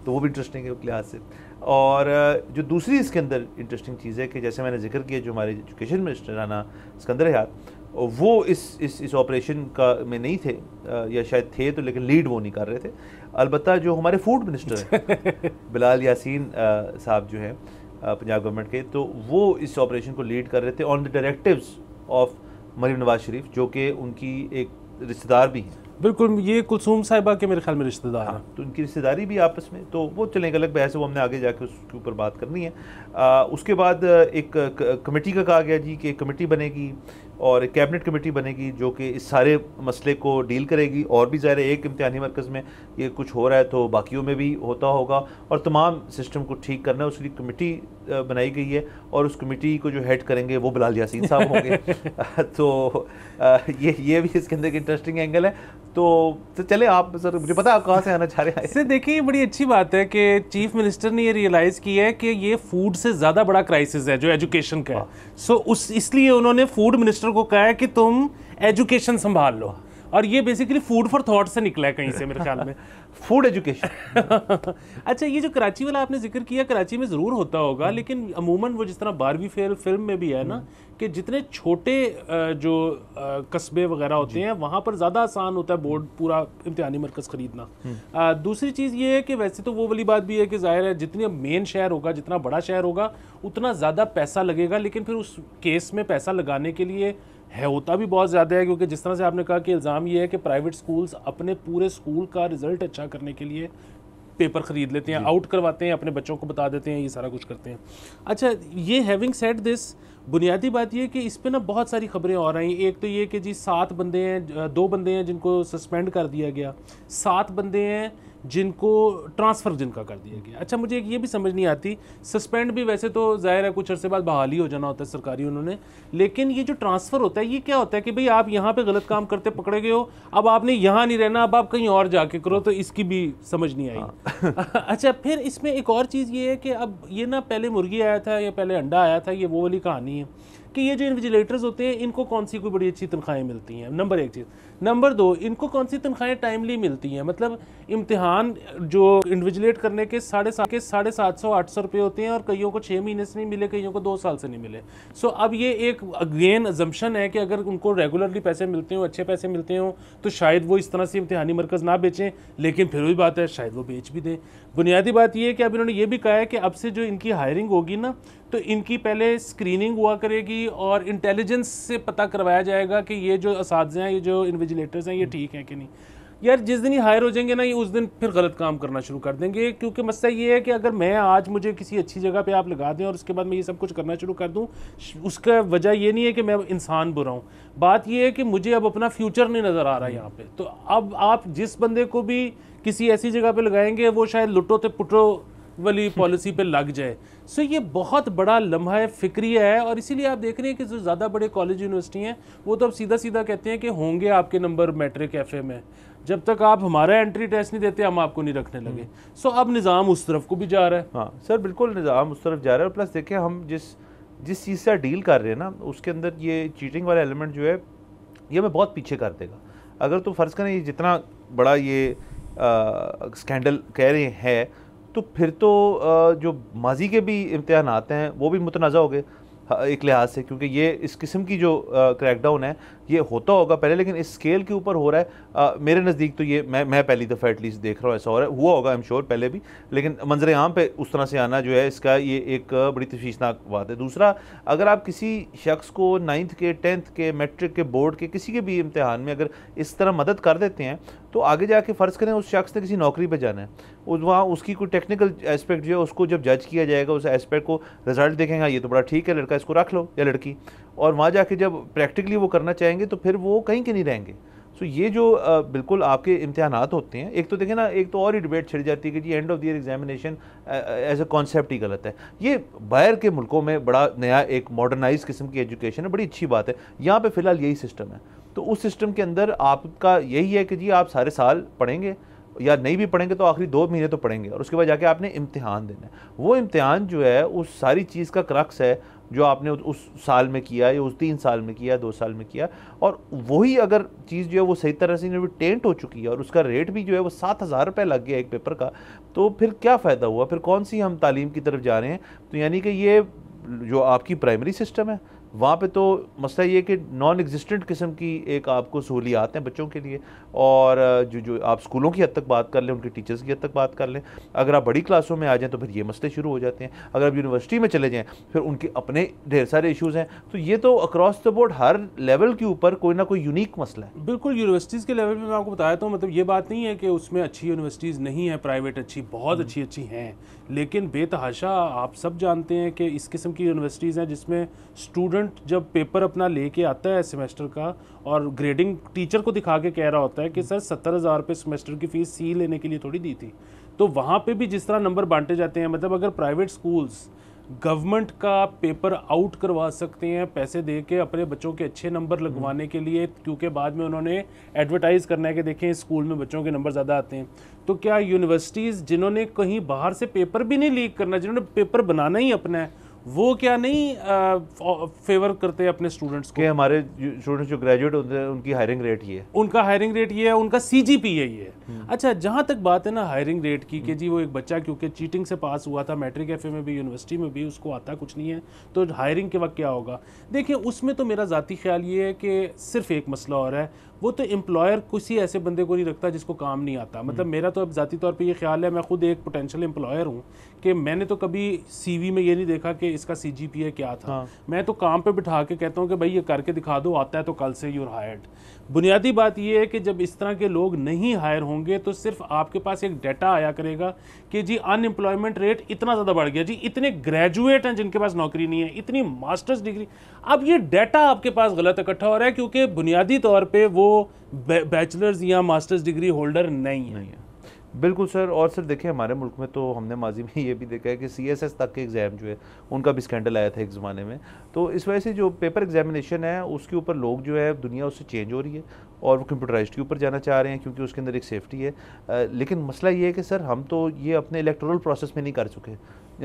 वो भी इंटरेस्टिंग है उस लिहाज से। और जो दूसरी इसके अंदर इंटरेस्टिंग चीज़ है कि जैसे मैंने जिक्र किया, जो हमारे एजुकेशन मिनिस्टर राना सिकंदर हयात, वो इस ऑपरेशन का में नहीं थे, या शायद थे तो लेकिन लीड वो नहीं कर रहे थे। अलबत्ता जो हमारे फूड मिनिस्टर हैं बिलाल यासीन साहब जो हैं पंजाब गवर्नमेंट के, तो वो इस ऑपरेशन को लीड कर रहे थे on the directives of Maryam Nawaz Sharif, जो कि उनकी एक रिश्तेदार भी हैं। बिल्कुल, ये कुलसूम साहिबा के मेरे ख्याल में रिश्तेदार हैं। तो उनकी रिश्तेदारी भी आपस में, तो वो चलें एक अलग बहस है, वो हमने आगे जाके उसके ऊपर बात करनी है। उसके बाद एक कमेटी का कहा गया जी कि एक कमेटी बनेगी और एक कैबिनेट कमेटी बनेगी जो कि इस सारे मसले को डील करेगी। और भी ज़ाहिर है एक इम्तिहानी मरकज़ में ये कुछ हो रहा है तो बाकियों में भी होता होगा, और तमाम सिस्टम को ठीक करना है, उसके लिए कमेटी बनाई गई है और उस कमेटी को जो हेड करेंगे वो बिलाल यासीन साहब होंगे। तो ये भी इसके अंदर एक इंटरेस्टिंग एंगल है। तो चले आप सर, मुझे पता है आप कहाँ से आना चाह रहे हैं। सर देखिए, ये बड़ी अच्छी बात है कि चीफ मिनिस्टर ने ये रियलाइज़ किया है कि ये फूड से ज़्यादा बड़ा क्राइसिस है जो एजुकेशन का है। सो इसलिए उन्होंने फूड मिनिस्टर को कहा है कि तुम एजुकेशन संभाल लो, और ये बेसिकली फूड फॉर थॉट से निकला है कहीं से मेरे ख्याल में। Food education. अच्छा, ये जो कराची वाला आपने जिक्र किया, कराची में ज़रूर होता होगा, लेकिन अमूमन वो जिस तरह बारहवीं फेल फिल्म में भी है ना, कि जितने छोटे जो कस्बे वगैरह होते हैं वहाँ पर ज़्यादा आसान होता है बोर्ड पूरा इम्तिहानी मरकज़ ख़रीदना। दूसरी चीज़ ये है कि वैसे तो वो वाली बात भी है कि ज़ाहिर है जितनी मेन शहर होगा, जितना बड़ा शहर होगा, उतना ज़्यादा पैसा लगेगा, लेकिन फिर उस केस में पैसा लगाने के लिए है होता भी बहुत ज़्यादा है, क्योंकि जिस तरह से आपने कहा कि इल्ज़ाम ये है कि प्राइवेट स्कूल्स अपने पूरे स्कूल का रिज़ल्ट अच्छा करने के लिए पेपर ख़रीद लेते हैं, आउट करवाते हैं, अपने बच्चों को बता देते हैं, ये सारा कुछ करते हैं। अच्छा, ये हैविंग सेड दिस, बुनियादी बात ये है कि इस पे ना बहुत सारी खबरें और आई। एक तो ये कि जी 7 बंदे हैं, 2 बंदे हैं जिनको सस्पेंड कर दिया गया, 7 बंदे हैं जिनको ट्रांसफ़र जिनका कर दिया गया। अच्छा, मुझे ये भी समझ नहीं आती, सस्पेंड भी वैसे तो ज़ाहिर है कुछ अरसे बाद बहाली हो जाना होता है सरकारी उन्होंने, लेकिन ये जो ट्रांसफ़र होता है ये क्या होता है कि भाई आप यहाँ पे गलत काम करते पकड़े गए हो, अब आपने यहाँ नहीं रहना, अब आप कहीं और जाके करो, तो इसकी भी समझ नहीं आई। अच्छा, फिर इसमें एक और चीज़ ये है कि अब ये ना पहले मुर्गी आया था या पहले अंडा आया था, ये वो वाली कहानी है कि ये जो इन्विजिलेटर्स होते हैं इनको कौन सी कोई बड़ी अच्छी तनख्वाहें मिलती हैं, नंबर 1 चीज़। नंबर 2, इनको कौन सी तनख्वाहें टाइमली मिलती हैं, मतलब इम्तिहान जो इन्विजिलेट करने के 750-800 रुपये होते हैं, और कईयों को 6 महीने से नहीं मिले, कईयों को 2 साल से नहीं मिले। सो अब ये एक अगेन अजम्पशन है कि अगर उनको रेगुलरली पैसे मिलते हो, अच्छे पैसे मिलते हो, तो शायद वो इस तरह से इम्तिहानी मरकज़ ना बेचें, लेकिन फिर वही बात है शायद वो बेच भी दें। बुनियादी बात ये है कि अब इन्होंने ये भी कहा है कि अब से जो इनकी हायरिंग होगी ना, तो इनकी पहले स्क्रीनिंग हुआ करेगी और इंटेलिजेंस से पता करवाया जाएगा कि ये जो असातिज़े हैं, ये जो इन्विजिलेटर्स हैं, ये ठीक हैं कि नहीं। यार जिस दिन ही हायर हो जाएंगे ना, ये उस दिन फिर गलत काम करना शुरू कर देंगे, क्योंकि मसला ये है कि अगर मैं आज मुझे किसी अच्छी जगह पे आप लगा दें और उसके बाद मैं ये सब कुछ करना शुरू कर दूं, उसका वजह ये नहीं है कि मैं इंसान बुरा हूँ, बात ये है कि मुझे अब अपना फ्यूचर नहीं नज़र आ रहा यहाँ पे। तो अब आप जिस बंदे को भी किसी ऐसी जगह पे लगाएंगे वो शायद लुटो ते पुटो वाली पॉलिसी पे लग जाए। सो ये बहुत बड़ा लम्हा फ़िक्रिया है, और इसीलिए आप देख रहे हैं कि जो ज़्यादा बड़े कॉलेज यूनिवर्सिटी हैं वो तो अब सीधा सीधा कहते हैं कि होंगे आपके नंबर मैट्रिक एफ ए में, जब तक आप हमारा एंट्री टेस्ट नहीं देते हम आपको नहीं रखने लगे। सो अब निज़ाम उस तरफ को भी जा रहा है। हाँ सर, बिल्कुल निज़ाम उस तरफ जा रहा है। और प्लस देखें, हम जिस चीज़ से डील कर रहे हैं ना, उसके अंदर ये चीटिंग वाला एलिमेंट जो है ये हमें बहुत पीछे कर देगा। अगर तो फ़र्ज़ करें ये जितना बड़ा ये स्कैंडल कह रहे हैं, तो फिर तो जो माजी के भी इम्तिहान आते हैं वो भी मुतनाज़ा हो गए एक लिहाज से, क्योंकि ये इस किस्म की जो क्रैकडाउन है ये होता होगा पहले, लेकिन इस स्केल के ऊपर हो रहा है। मेरे नज़दीक तो ये मैं पहली दफ़ा एटलीस्ट देख रहा हूँ ऐसा हो रहा है, हुआ होगा आई एम श्योर पहले भी, लेकिन मंजर आम पे उस तरह से आना जो है इसका ये एक बड़ी तशवीशनाक बात है। दूसरा, अगर आप किसी शख्स को 9th के 10th के मैट्रिक के बोर्ड के किसी के भी इम्तिहान में अगर इस तरह मदद कर देते हैं, तो आगे जाके फ़र्ज़ करें उस शख्स ने किसी नौकरी पर जाना है, वहाँ उसकी कोई टेक्निकल एस्पेक्ट जो है उसको जब जज किया जाएगा, उस एस्पेक्ट को रिजल्ट देखेंगे, ये तो बड़ा ठीक है लड़का, इसको रख लो या लड़की, और वहाँ जाके जब प्रैक्टिकली वो करना चाहेंगे तो फिर वो कहीं के नहीं रहेंगे। सो ये जो बिल्कुल आपके इम्तिहानात होते हैं, एक तो देखें ना, एक तो और ही डिबेट छिड़ जाती है कि जी end of the year examination as a concept ही गलत है। ये बाहर के मुल्कों में बड़ा नया एक मॉडर्नाइज किस्म की एजुकेशन है, बड़ी अच्छी बात है। यहाँ पे फ़िलहाल यही सिस्टम है, तो उस सिस्टम के अंदर आपका यही है कि जी आप सारे साल पढ़ेंगे, या नहीं भी पढ़ेंगे तो आखिरी 2 महीने तो पढ़ेंगे, और उसके बाद जाके आपने इम्तिहान देना है। वो इम्तिहान जो है उस सारी चीज़ का क्रक्स है जो आपने उस साल में किया या उस 3 साल में किया, 2 साल में किया, और वही अगर चीज़ जो है वो सही तरह से टेंट हो चुकी है और उसका रेट भी जो है वो 7,000 रुपये लग गया एक पेपर का, तो फिर क्या फ़ायदा हुआ? फिर कौन सी हम तालीम की तरफ जा रहे हैं? तो यानी कि ये जो आपकी प्राइमरी सिस्टम है वहाँ पे तो मसला ये कि नॉन एग्जिस्टेंट किस्म की एक आपको सहूलियात हैं बच्चों के लिए, और जो आप स्कूलों की हद तक बात कर लें, उनके टीचर्स की हद तक बात कर लें, अगर आप बड़ी क्लासों में आ जाएं तो फिर ये मसले शुरू हो जाते हैं। अगर आप यूनिवर्सिटी में चले जाएं फिर उनके अपने ढेर सारे इश्यूज़ हैं। तो ये तो across the board her level के ऊपर कोई ना कोई यूनिक मसला है। बिल्कुल, यूनिवर्सिटीज़ के लेवल पे मैं आपको बताया तो मतलब ये बात नहीं है कि उसमें अच्छी यूनिवर्सिटीज़ नहीं है, प्राइवेट अच्छी, बहुत अच्छी हैं, लेकिन बेतहाशा आप सब जानते हैं कि इस किस्म की यूनिवर्सिटीज़ हैं जिसमें स्टूडेंट जब पेपर अपना लेके आता है सेमेस्टर का और ग्रेडिंग टीचर को दिखा के कह रहा होता है कि सर 70,000 रुपये सेमेस्टर की फ़ीस सी लेने के लिए थोड़ी दी थी, तो वहाँ पे भी जिस तरह नंबर बांटे जाते हैं, मतलब अगर प्राइवेट स्कूल्स गवर्नमेंट का पेपर आउट करवा सकते हैं पैसे दे के अपने बच्चों के अच्छे नंबर लगवाने के लिए, क्योंकि बाद में उन्होंने एडवर्टाइज़ करना है कि देखें इस स्कूल में बच्चों के नंबर ज़्यादा आते हैं, तो क्या यूनिवर्सिटीज़ जिन्होंने कहीं बाहर से पेपर भी नहीं लीक करना, जिन्होंने पेपर बनाना ही अपना है, वो क्या नहीं फेवर करते अपने स्टूडेंट्स को? कि हमारे स्टूडेंट्स जो ग्रेजुएट होते हैं उनकी हायरिंग रेट ये है, उनका हायरिंग रेट ये है, उनका सीजीपीए ये है। अच्छा, जहाँ तक बात है ना हायरिंग रेट की कि जी वो एक बच्चा क्योंकि चीटिंग से पास हुआ था मैट्रिक एफए में भी, यूनिवर्सिटी में भी, उसको आता कुछ नहीं है, तो हायरिंग के वक्त क्या होगा? देखिए उसमें तो मेरा ज़ाती ख्याल ये है कि सिर्फ एक मसला और है, वो तो एम्प्लॉयर किसी ऐसे बंदे को नहीं रखता जिसको काम नहीं आता। मतलब मेरा तो अब ज़ाती तौर पे ये ख्याल है, मैं खुद एक पोटेंशियल एम्प्लॉयर हूँ, कि मैंने तो कभी सीवी में ये नहीं देखा कि इसका सीजीपीए क्या था। हाँ। मैं तो काम पे बिठा के कहता हूँ कि भाई ये करके दिखा दो, आता है तो कल से यूर हायर्ड। बुनियादी बात ये है कि जब इस तरह के लोग नहीं हायर होंगे तो सिर्फ आपके पास एक डाटा आया करेगा कि जी अनएम्प्लॉयमेंट रेट इतना ज़्यादा बढ़ गया, जी इतने ग्रेजुएट हैं जिनके पास नौकरी नहीं है, इतनी मास्टर्स डिग्री। अब ये डाटा आपके पास गलत इकट्ठा हो रहा है क्योंकि बुनियादी तौर पे वो बैचलर्स या मास्टर्स डिग्री होल्डर नहीं है। बिल्कुल सर। और सर देखिए हमारे मुल्क में तो हमने माजी में ये भी देखा है कि CSS तक के एग्ज़ाम जो है उनका भी स्कैंडल आया था एक ज़माने में, तो इस वजह से जो पेपर एग्जामिनेशन है उसके ऊपर लोग जो है दुनिया उससे चेंज हो रही है और वो कंप्यूटराइज्ड के ऊपर जाना चाह रहे हैं क्योंकि उसके अंदर एक सेफ्टी है। लेकिन मसला ये है कि सर हम तो ये अपने इलेक्टोरल प्रोसेस में नहीं कर चुके।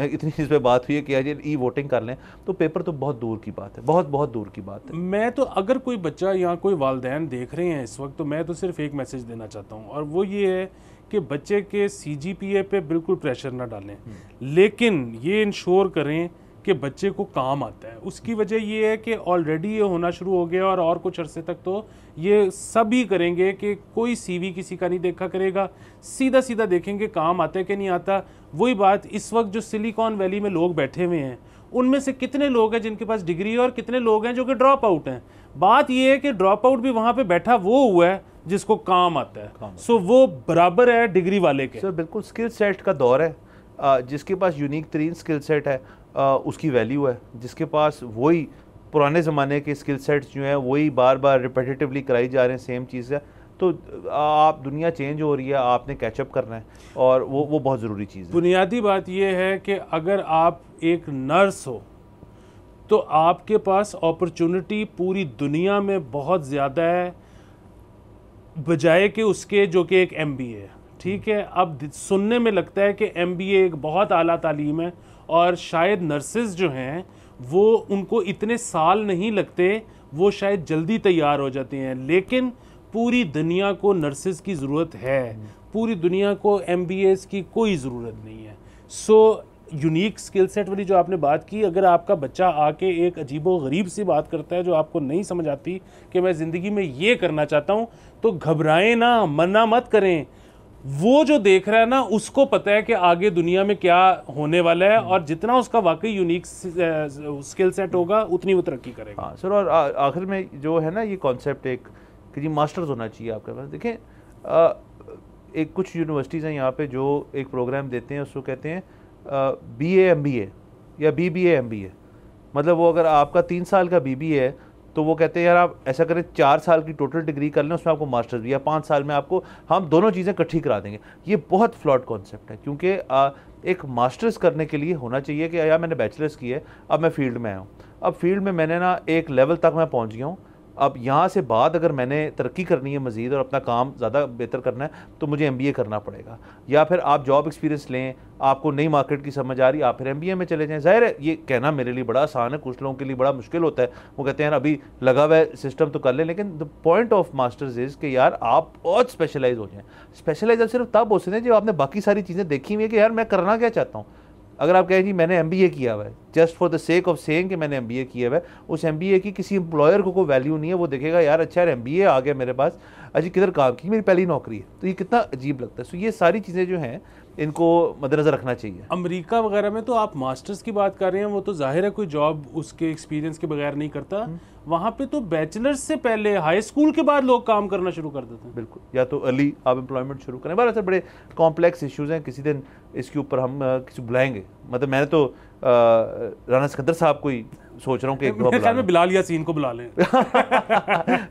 इतनी इस पर बात हुई है कि आज ई वोटिंग कर लें, तो पेपर तो बहुत दूर की बात है, बहुत दूर की बात है। मैं तो अगर कोई बच्चा या कोई वालिदैन देख रहे हैं इस वक्त, तो मैं तो सिर्फ एक मैसेज देना चाहता हूँ, और वो ये है कि बच्चे के सीजीपीए पे बिल्कुल प्रेशर ना डालें, लेकिन ये इंश्योर करें कि बच्चे को काम आता है। उसकी वजह ये है कि ऑलरेडी ये होना शुरू हो गया और कुछ अरसे तक तो ये सभी करेंगे कि कोई सीवी किसी का नहीं देखा करेगा, सीधा सीधा देखेंगे काम आता है कि नहीं आता। वही बात इस वक्त जो सिलिकॉन वैली में लोग बैठे हुए हैं उनमें से कितने लोग हैं जिनके पास डिग्री है और कितने लोग हैं जो कि ड्रॉप आउट हैं। बात यह है कि ड्रॉप आउट भी वहां पे बैठा वो हुआ है जिसको काम आता है, सो वो बराबर है डिग्री वाले के। सर बिल्कुल स्किल सेट का दौर है, जिसके पास यूनिक तरीन स्किल सेट है उसकी वैल्यू है, जिसके पास वही पुराने ज़माने के स्किल सेट्स जो हैं वही बार बार रिपीटेटिवली कराई जा रहे हैं सेम चीज़ है, तो आप दुनिया चेंज हो रही है, आपने कैचअप करना है और वो बहुत ज़रूरी चीज़ है। बुनियादी बात यह है कि अगर आप एक नर्स हो तो आपके पास अपॉर्चुनिटी पूरी दुनिया में बहुत ज़्यादा है बजाय कि उसके जो कि एक MBA है। ठीक है, अब सुनने में लगता है कि MBA एक बहुत आला तालीम है और शायद नर्सेज जो हैं वो उनको इतने साल नहीं लगते, वो शायद जल्दी तैयार हो जाते हैं, लेकिन पूरी दुनिया को नर्सेज की ज़रूरत है, पूरी दुनिया को MBAs की कोई ज़रूरत नहीं है। सो यूनिक स्किल सेट वाली जो आपने बात की, अगर आपका बच्चा आके एक अजीबो गरीब सी बात करता है जो आपको नहीं समझ आती कि मैं ज़िंदगी में ये करना चाहता हूँ, तो घबराएं ना, मना मत करें। वो जो देख रहा है ना उसको पता है कि आगे दुनिया में क्या होने वाला है और जितना उसका वाकई यूनिक स्किल सेट होगा उतनी वो तरक्की करेगा। हाँ सर, और आखिर में जो है ना ये कॉन्सेप्ट एक कि जी मास्टर्स होना चाहिए आपके पास। देखें एक कुछ यूनिवर्सिटीज़ हैं यहाँ पे जो एक प्रोग्राम देते हैं, उसको कहते हैं BA MBA या BBA MBA। मतलब वो अगर आपका 3 साल का BBA है तो वो कहते हैं यार आप ऐसा करें 4 साल की टोटल डिग्री कर लें, उसमें आपको मास्टर्स भी, या 5 साल में आपको हम दोनों चीज़ें इकट्ठी करा देंगे। ये बहुत फ्लॉड कॉन्सेप्ट है क्योंकि एक मास्टर्स करने के लिए होना चाहिए कि यार मैंने बैचलर्स की है, अब मैं फील्ड में आया हूँ, अब फील्ड में मैंने ना एक लेवल तक मैं पहुँच गया हूँ, अब यहाँ से बाद अगर मैंने तरक्की करनी है मज़ीद और अपना काम ज़्यादा बेहतर करना है तो मुझे MBA करना पड़ेगा, या फिर आप जॉब एक्सपीरियंस लें, आपको नई मार्केट की समझ आ रही, आप फिर MBA में चले जाएं। ज़ाहिर है ये कहना मेरे लिए बड़ा आसान है, कुछ लोगों के लिए बड़ा मुश्किल होता है, वो कहते हैं यार अभी लगा हुआ है सिस्टम तो कर ले, लेकिन the point of masters is कि यार आप बहुत स्पेशलाइज हो जाएँ। स्पेशलाइज आप सिर्फ तब हो सकते हैं जब आपने बाकी सारी चीज़ें देखी हुई है कि यार मैं करना क्या चाहता हूँ। अगर आप कहें जी मैंने MBA किया हुआ है, just for the sake of saying कि मैंने MBA किया हुआ है, उस MBA की किसी एम्प्लॉयर को कोई वैल्यू नहीं है। वो देखेगा यार अच्छा यार MBA आ गया मेरे पास, अजी किधर काम की, मेरी पहली नौकरी है, तो ये कितना अजीब लगता है। सो ये सारी चीज़ें जो हैं इनको मद्देनज़र रखना चाहिए। अमेरिका वगैरह में तो आप मास्टर्स की बात कर रहे हैं, वो तो जाहिर है कोई जॉब उसके एक्सपीरियंस के बगैर नहीं करता। वहाँ पे तो बैचलर्स से पहले हाई स्कूल के बाद लोग काम करना शुरू कर देते हैं। बिल्कुल, या तो अर्ली आप एम्प्लॉयमेंट शुरू करें। बड़ा बड़े कॉम्प्लेक्स इश्यूज़ हैं, किसी दिन इसके ऊपर हम किसी बुलाएंगे। मतलब मैंने तो राना सिकंदर साहब को ही सोच रहा हूँ कि एक दो ख्याल में बिलाल यासीन को बुला लें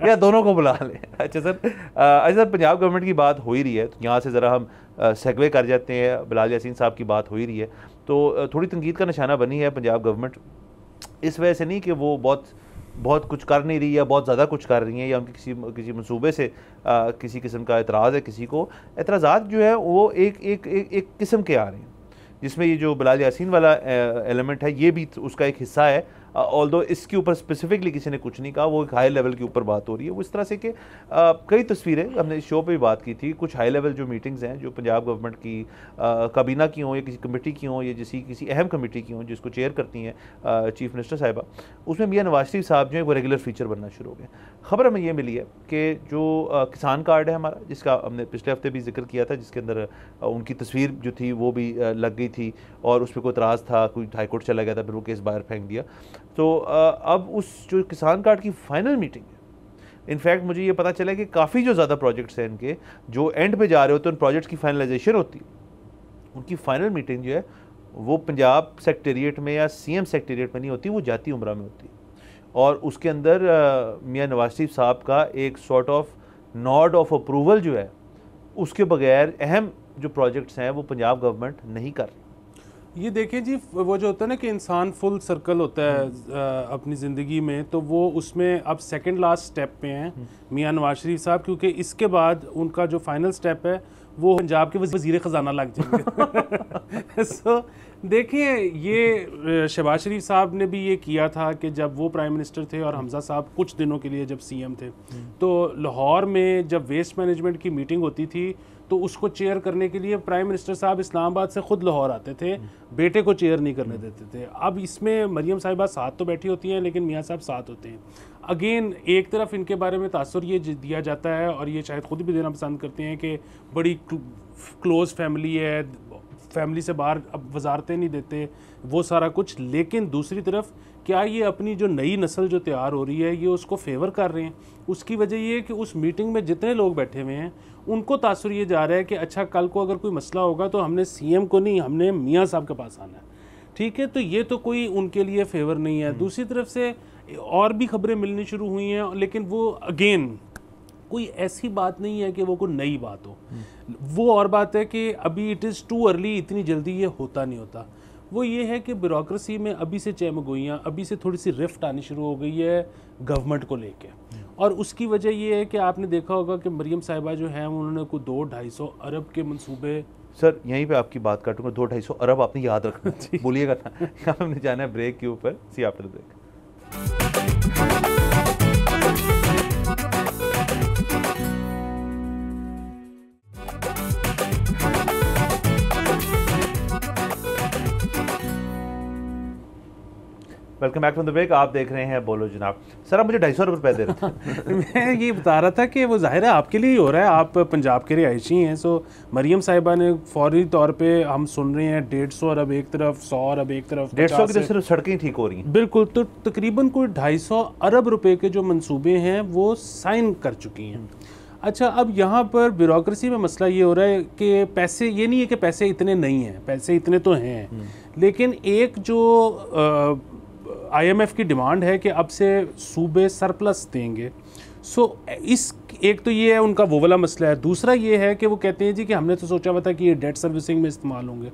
या दोनों को बुला लें। अच्छा सर, पंजाब गवर्नमेंट की बात हो ही रही है तो यहाँ से ज़रा हम सेगवे कर जाते हैं। बिलाल यासीन साहब की बात हो ही रही है तो थोड़ी तनकीद का निशाना बनी है पंजाब गवर्नमेंट, इस वजह से नहीं कि वो बहुत कुछ कर नहीं रही या बहुत ज़्यादा कुछ कर रही है, या उनके किसी मंसूबे से किसी किस्म का एतराज़ है किसी को। एतराज़ात जो है वो एक किस्म के आ रहे हैं, जिसमें ये जो बिलाल यासीन वाला एलिमेंट है ये भी उसका एक हिस्सा है। ऑल्दो इसके ऊपर स्पेसिफिकली किसी ने कुछ नहीं कहा, वो एक हाई लेवल के ऊपर बात हो रही है। वो इस तरह से कि कई तस्वीरें हमने इस शो पे भी बात की थी, कुछ हाई लेवल जो मीटिंग्स हैं जो पंजाब गवर्नमेंट की काबीना की हों या किसी कमेटी की हों या किसी अहम कमेटी की हों जिसको चेयर करती हैं चीफ मिनिस्टर साहिबा, उसमें मियां नवाज शरीफ साहब जो है वो रेगुलर फीचर बनना शुरू हो गए। खबर हमें ये मिली है कि जो किसान कार्ड है हमारा, जिसका हमने पिछले हफ्ते भी जिक्र किया था, जिसके अंदर उनकी तस्वीर जो थी वो भी लग गई थी और उस पर कोई इतराज़ था, कोई हाईकोर्ट चला गया था, फिर वो केस बाहर फेंक दिया। तो अब उस जो किसान कार्ड की फाइनल मीटिंग है, इनफैक्ट मुझे ये पता चला कि काफ़ी जो ज़्यादा प्रोजेक्ट्स हैं इनके जो एंड पे जा रहे होते हैं, उन प्रोजेक्ट्स की फाइनलाइजेशन होती है, उनकी फाइनल मीटिंग जो है वो पंजाब सेक्रेटेरिएट में या CM सेक्रेटेरिएट में नहीं होती, वो जाती उमरा में होती है। और उसके अंदर मियां नवाज शरीफ साहब का एक sort of nod of approval जो है उसके बगैर अहम जो प्रोजेक्ट्स हैं वो पंजाब गवर्नमेंट नहीं कर रही। ये देखें जी, वो जो होता है ना कि इंसान फुल सर्कल होता है अपनी ज़िंदगी में, तो वो उसमें अब सेकंड लास्ट स्टेप पे हैं मियां नवाज शरीफ साहब, क्योंकि इसके बाद उनका जो फाइनल स्टेप है वो पंजाब के वज़ीर ख़जाना लग जाएंगे। सो देखिए, ये शहबाज शरीफ साहब ने भी ये किया था कि जब वो प्राइम मिनिस्टर थे और हमज़ा साहब कुछ दिनों के लिए जब CM थे, तो लाहौर में जब वेस्ट मैनेजमेंट की मीटिंग होती थी तो उसको चेयर करने के लिए प्राइम मिनिस्टर साहब इस्लामाबाद से ख़ुद लाहौर आते थे, बेटे को चेयर नहीं करने देते थे। अब इसमें मरियम साहिबा साथ तो बैठी होती हैं लेकिन मियाँ साहब साथ होते हैं। अगेन एक तरफ इनके बारे में तासुर ये दिया जाता है और ये शायद ख़ुद भी देना पसंद करते हैं कि बड़ी क्लोज़ फैमिली है, फैमिली से बाहर अब वजारतें नहीं देते, वो सारा कुछ। लेकिन दूसरी तरफ क्या ये अपनी जो नई नस्ल जो तैयार हो रही है ये उसको फेवर कर रहे हैं? उसकी वजह ये है कि उस मीटिंग में जितने लोग बैठे हुए हैं उनको तासुर ये जा रहा है कि अच्छा कल को अगर कोई मसला होगा तो हमने CM को नहीं, हमने मियाँ साहब के पास आना है। ठीक है, तो ये तो कोई उनके लिए फेवर नहीं है। दूसरी तरफ से और भी खबरें मिलनी शुरू हुई हैं, लेकिन वो अगेन कोई ऐसी बात नहीं है कि वो कोई नई बात हो। वो और बात है कि अभी इट इज़ टू अर्ली, इतनी जल्दी ये होता नहीं होता। वो ये है कि ब्यूरोक्रेसी में अभी से चमगोइयाँ, अभी से थोड़ी सी रिफ्ट आनी शुरू हो गई है गवर्नमेंट को लेके। और उसकी वजह ये है कि आपने देखा होगा कि मरियम साहिबा जो हैं उन्होंने कोई 200-250 अरब के मंसूबे। सर यहीं पे आपकी बात काटूंगा, 200-250 अरब आपने याद रखना, बोलिएगा ना। हमने जाना है ब्रेक के ऊपर, see after break. Welcome back from the break. आप देख रहे हैं बोलो जनाब। सर आप मुझे 250 रुपये दे रहे थे। मैं ये बता रहा था कि वो जाहिर है आपके लिए ही हो रहा है, आप पंजाब के रिहायशी हैं। सो मरियम साहिबा ने फौरी तौर पे हम सुन रहे हैं 150 अरब एक तरफ, 100 अरब एक तरफ, 150 की तो सिर्फ सड़कें ठीक हो रही हैं। बिल्कुल, तो तकरीबन कोई 250 अरब रुपए के जो मंसूबे हैं वो साइन कर चुकी हैं। अच्छा, अब यहाँ पर ब्यूरोक्रेसी में मसला ये हो रहा है कि पैसे, ये नहीं है कि पैसे इतने नहीं हैं, पैसे इतने तो हैं, लेकिन एक जो IMF की डिमांड है कि अब से सूबे सरप्लस देंगे। सो इस एक तो ये है उनका वो वाला मसला है। दूसरा ये है कि वो कहते हैं जी कि हमने तो सोचा हुआ था कि ये डेट सर्विसिंग में इस्तेमाल होंगे।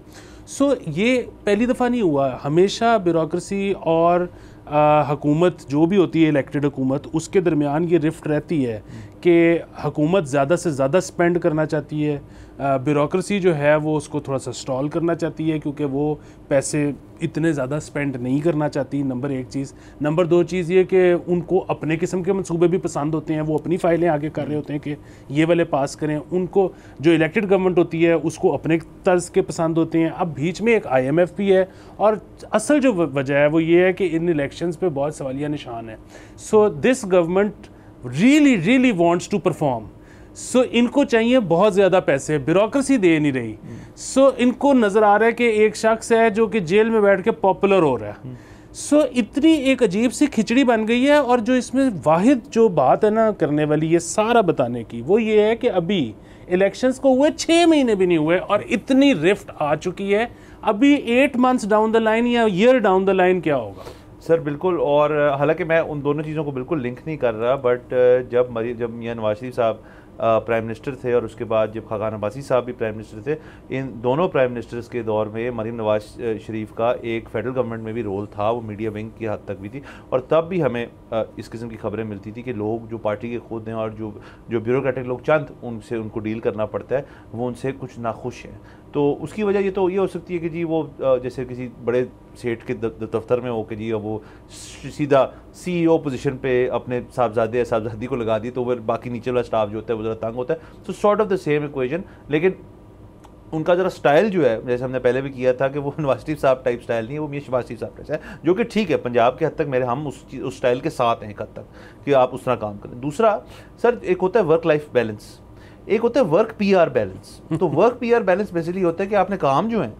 सो ये पहली दफ़ा नहीं हुआ, हमेशा ब्यूरोक्रेसी और हुकूमत जो भी होती है इलेक्टेड हुकूमत, उसके दरमियान ये रिफ्ट रहती है कि हुकूमत ज़्यादा से ज़्यादा स्पेंड करना चाहती है, ब्यूरोक्रेसी जो है वो उसको थोड़ा सा स्टॉल करना चाहती है क्योंकि वो पैसे इतने ज़्यादा स्पेंड नहीं करना चाहती। नंबर एक चीज़। नंबर दो चीज़ ये कि उनको अपने किस्म के मंसूबे भी पसंद होते हैं, वो अपनी फ़ाइलें आगे कर रहे होते हैं कि ये वाले पास करें। उनको जो इलेक्टेड गवर्नमेंट होती है उसको अपने तर्ज के पसंद होते हैं। अब बीच में एक IMF भी है और असल जो वजह है वो ये है कि इन इलेक्शंस पे बहुत सवालिया निशान है। So this government really wants to perform. So इनको चाहिए बहुत ज़्यादा पैसे, ब्यूरोक्रेसी दे नहीं रही। सो इनको नज़र आ रहा है कि एक शख्स है जो कि जेल में बैठ के पॉपुलर हो रहा है। सो इतनी एक अजीब सी खिचड़ी बन गई है। और जो इसमें वाहिद जो बात है ना करने वाली ये सारा बताने की, वो ये है कि अभी इलेक्शंस को हुए 6 महीने भी नहीं हुए और इतनी रिफ्ट आ चुकी है। अभी 8 मंथ्स डाउन द लाइन या ईयर डाउन द लाइन क्या होगा? सर बिल्कुल। और हालांकि मैं उन दोनों चीज़ों को बिल्कुल लिंक नहीं कर रहा, बट जब मियां नवाज शरीफ साहब प्राइम मिनिस्टर थे और उसके बाद जब खाकान अब्बासी साहब भी प्राइम मिनिस्टर थे, इन दोनों प्राइम मिनिस्टर्स के दौर में मरीम नवाज शरीफ का एक फेडरल गवर्नमेंट में भी रोल था, वो मीडिया विंग की हद तक भी थी। और तब भी हमें इस किस्म की खबरें मिलती थी कि लोग जो पार्टी के खुद हैं और जो ब्यूरोक्रेटिक लोग चंद उनसे उनको डील करना पड़ता है, वो उनसे कुछ नाखुश हैं। तो उसकी वजह ये हो सकती है कि जी वो जैसे किसी बड़े सेठ के दफ्तर में हो के जी वो सीधा CEO पोजीशन पे अपने साहबजादे या साहबजादी को लगा दी, तो फिर बाकी नीचे वाला स्टाफ जो होता है वो ज़रा तंग होता है। तो sort of the same equation. लेकिन उनका ज़रा स्टाइल जो है, जैसे हमने पहले भी किया था कि वो नवाज शरीफ साहब टाइप स्टाइल नहीं है, वो मियां शहबाज शरीफ साहब टाइप है, जो कि ठीक है। पंजाब के हद तक हम उस स्टाइल के साथ हैं एक हद तक कि आप उस तरह काम करें। दूसरा सर, एक होता है वर्क लाइफ बैलेंस, एक होता है वर्क PR बैलेंस। तो वर्क PR बैलेंस बेसिकली होता है कि आपने काम जो है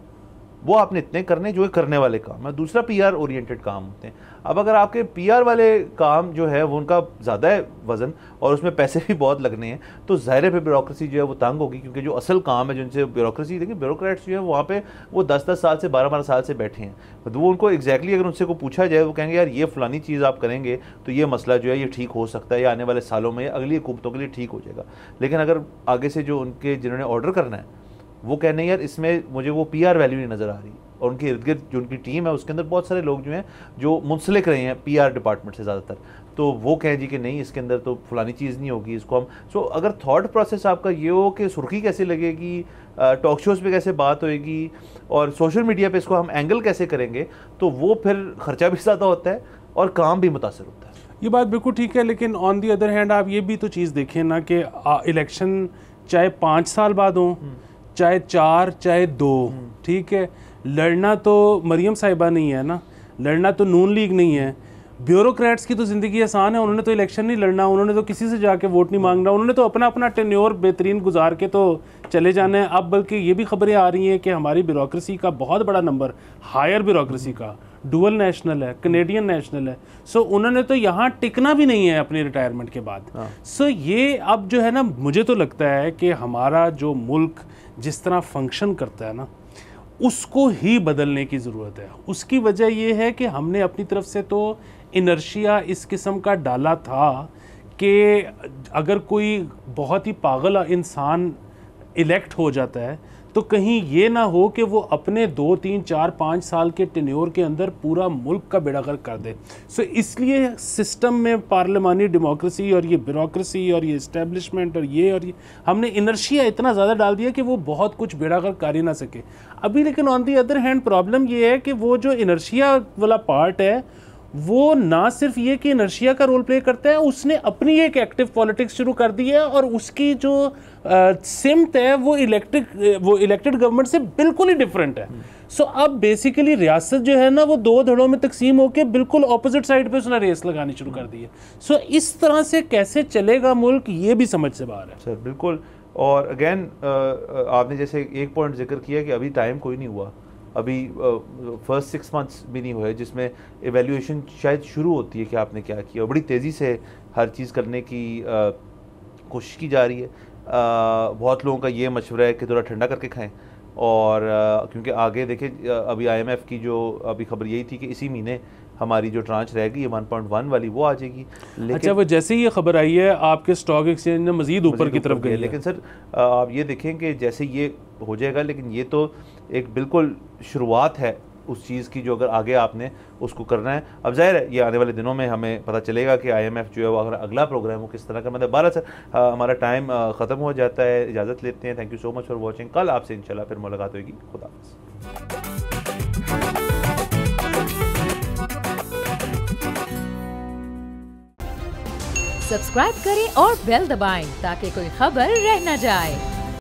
वो आपने इतने करने जो है करने वाले काम है, दूसरा PR ओरिएंटेड काम होते हैं। अब अगर आपके PR वाले काम जो है वो उनका ज़्यादा है वज़न और उसमें पैसे भी बहुत लगने हैं, तो ज़ाहिर है फिर ब्यूरोक्रेसी जो है वो तंग होगी, क्योंकि जो असल काम है जिनसे ब्यूरोक्रेसी, देखिए ब्यूरोक्रेट्स जो है वहाँ पे वो 10-10 साल से 12-12 साल से बैठे हैं। तो वो उनको एग्जैक्टली अगर उनसे को पूछा जाए, वो कहेंगे यार ये फ़लानी चीज़ आप करेंगे तो ये मसला जो है ये ठीक हो सकता है, या आने वाले सालों में अगली हुकूमतों के लिए ठीक हो जाएगा। लेकिन अगर आगे से जो उनके जिन्होंने ऑर्डर करना है वो कहने यार इसमें मुझे वो PR वैल्यू नहीं नज़र आ रही, और उनके इर्द गिर्द जो उनकी टीम है उसके अंदर बहुत सारे लोग जो हैं जो मुंसलिक रहे हैं PR डिपार्टमेंट से ज़्यादातर, तो वो कहें जी कि नहीं इसके अंदर तो फलानी चीज़ नहीं होगी, इसको हम अगर थॉट प्रोसेस आपका ये हो कि सुर्खी कैसे लगेगी, टॉक शोज़ पे कैसे बात होएगी और सोशल मीडिया पे इसको हम एंगल कैसे करेंगे, तो वो फिर ख़र्चा भी ज़्यादा होता है और काम भी मुतासर होता है। ये बात बिल्कुल ठीक है, लेकिन ऑन दी अदर हैंड आप ये भी तो चीज़ देखें ना कि इलेक्शन चाहे 5 साल बाद हो, चाहे 4, चाहे 2, ठीक है, लड़ना तो मरियम साहिबा नहीं है ना, लड़ना तो नून लीग नहीं है। ब्यूरोक्रेट्स की तो ज़िंदगी आसान है, उन्होंने तो इलेक्शन नहीं लड़ना, उन्होंने तो किसी से जाके वोट नहीं मांगना, उन्होंने तो अपना अपना टेन्योर बेहतरीन गुजार के तो चले जाना है। अब बल्कि ये भी खबरें आ रही हैं कि हमारी ब्यूरोक्रेसी का बहुत बड़ा नंबर, हायर ब्यूरोक्रेसी का, डुअल नेशनल है, कनेडियन नेशनल है। सो उन्होंने तो यहाँ टिकना भी नहीं है अपनी रिटायरमेंट के बाद। सो ये अब जो है ना, मुझे तो लगता है कि हमारा जो मुल्क जिस तरह फंक्शन करता है ना, उसको ही बदलने की ज़रूरत है। उसकी वजह यह है कि हमने अपनी तरफ से तो इनर्शिया इस किस्म का डाला था कि अगर कोई बहुत ही पागल इंसान इलेक्ट हो जाता है तो कहीं ये ना हो कि वो अपने 2, 3, 4, 5 साल के टेन्योर के अंदर पूरा मुल्क का बेड़ा गर्क कर दे। सो इसलिए सिस्टम में पार्लिमानी डेमोक्रेसी और ये ब्यूरोक्रेसी और ये इस्टेब्लिशमेंट और ये हमने इनर्शिया इतना ज़्यादा डाल दिया कि वो बहुत कुछ बेड़ा गर्क कर ही ना सके अभी। लेकिन on the other hand problem ये है कि वो जो इनर्शिया वाला पार्ट है वो ना सिर्फ ये कि इनर्शिया का रोल प्ले करता है, उसने अपनी एक एक्टिव पॉलिटिक्स शुरू कर दी है और उसकी जो सिमत है वो इलेक्टेड गवर्नमेंट से बिल्कुल ही डिफरेंट है। सो अब बेसिकली रियासत जो है ना वो 2 धड़ों में तकसीम होकर बिल्कुल ऑपोजिट साइड पे उसने रेस लगानी शुरू कर दी है। सो इस तरह से कैसे चलेगा मुल्क, ये भी समझ से बाहर है सर। बिल्कुल। और अगेन आपने जैसे एक पॉइंट जिक्र किया कि अभी टाइम कोई नहीं हुआ, अभी फर्स्ट 6 मंथ्स भी नहीं हुए जिसमें एवेल्यूएशन शायद शुरू होती है कि आपने क्या किया, और बड़ी तेज़ी से हर चीज़ करने की कोशिश की जा रही है। बहुत लोगों का ये मशवरा है कि थोड़ा ठंडा करके खाएं, और क्योंकि आगे देखें अभी IMF की जो अभी खबर यही थी कि इसी महीने हमारी जो ट्रांच रहेगी ये 1.1 वाली वो आ जाएगी। लेकिन अच्छा, वो जैसे ही ये खबर आई है आपके स्टॉक एक्सचेंज ने मजीद ऊपर की तरफ गई। लेकिन सर आप ये देखें कि जैसे ये हो जाएगा, लेकिन ये तो एक बिल्कुल शुरुआत है उस चीज़ की जो अगर आगे आपने उसको करना है। अब जाहिर है ये आने वाले दिनों में हमें पता चलेगा कि IMF जो है वो अगला प्रोग्राम वो किस तरह का। मतलब 12 सर हमारा टाइम ख़त्म हो जाता है, इजाज़त लेते हैं। Thank you so much for watching. कल आपसे इंशाल्लाह फिर मुलाकात होगी। खुदा हाफ़िज़। सब्सक्राइब करें और बेल दबाएं ताकि कोई खबर रह न जाए।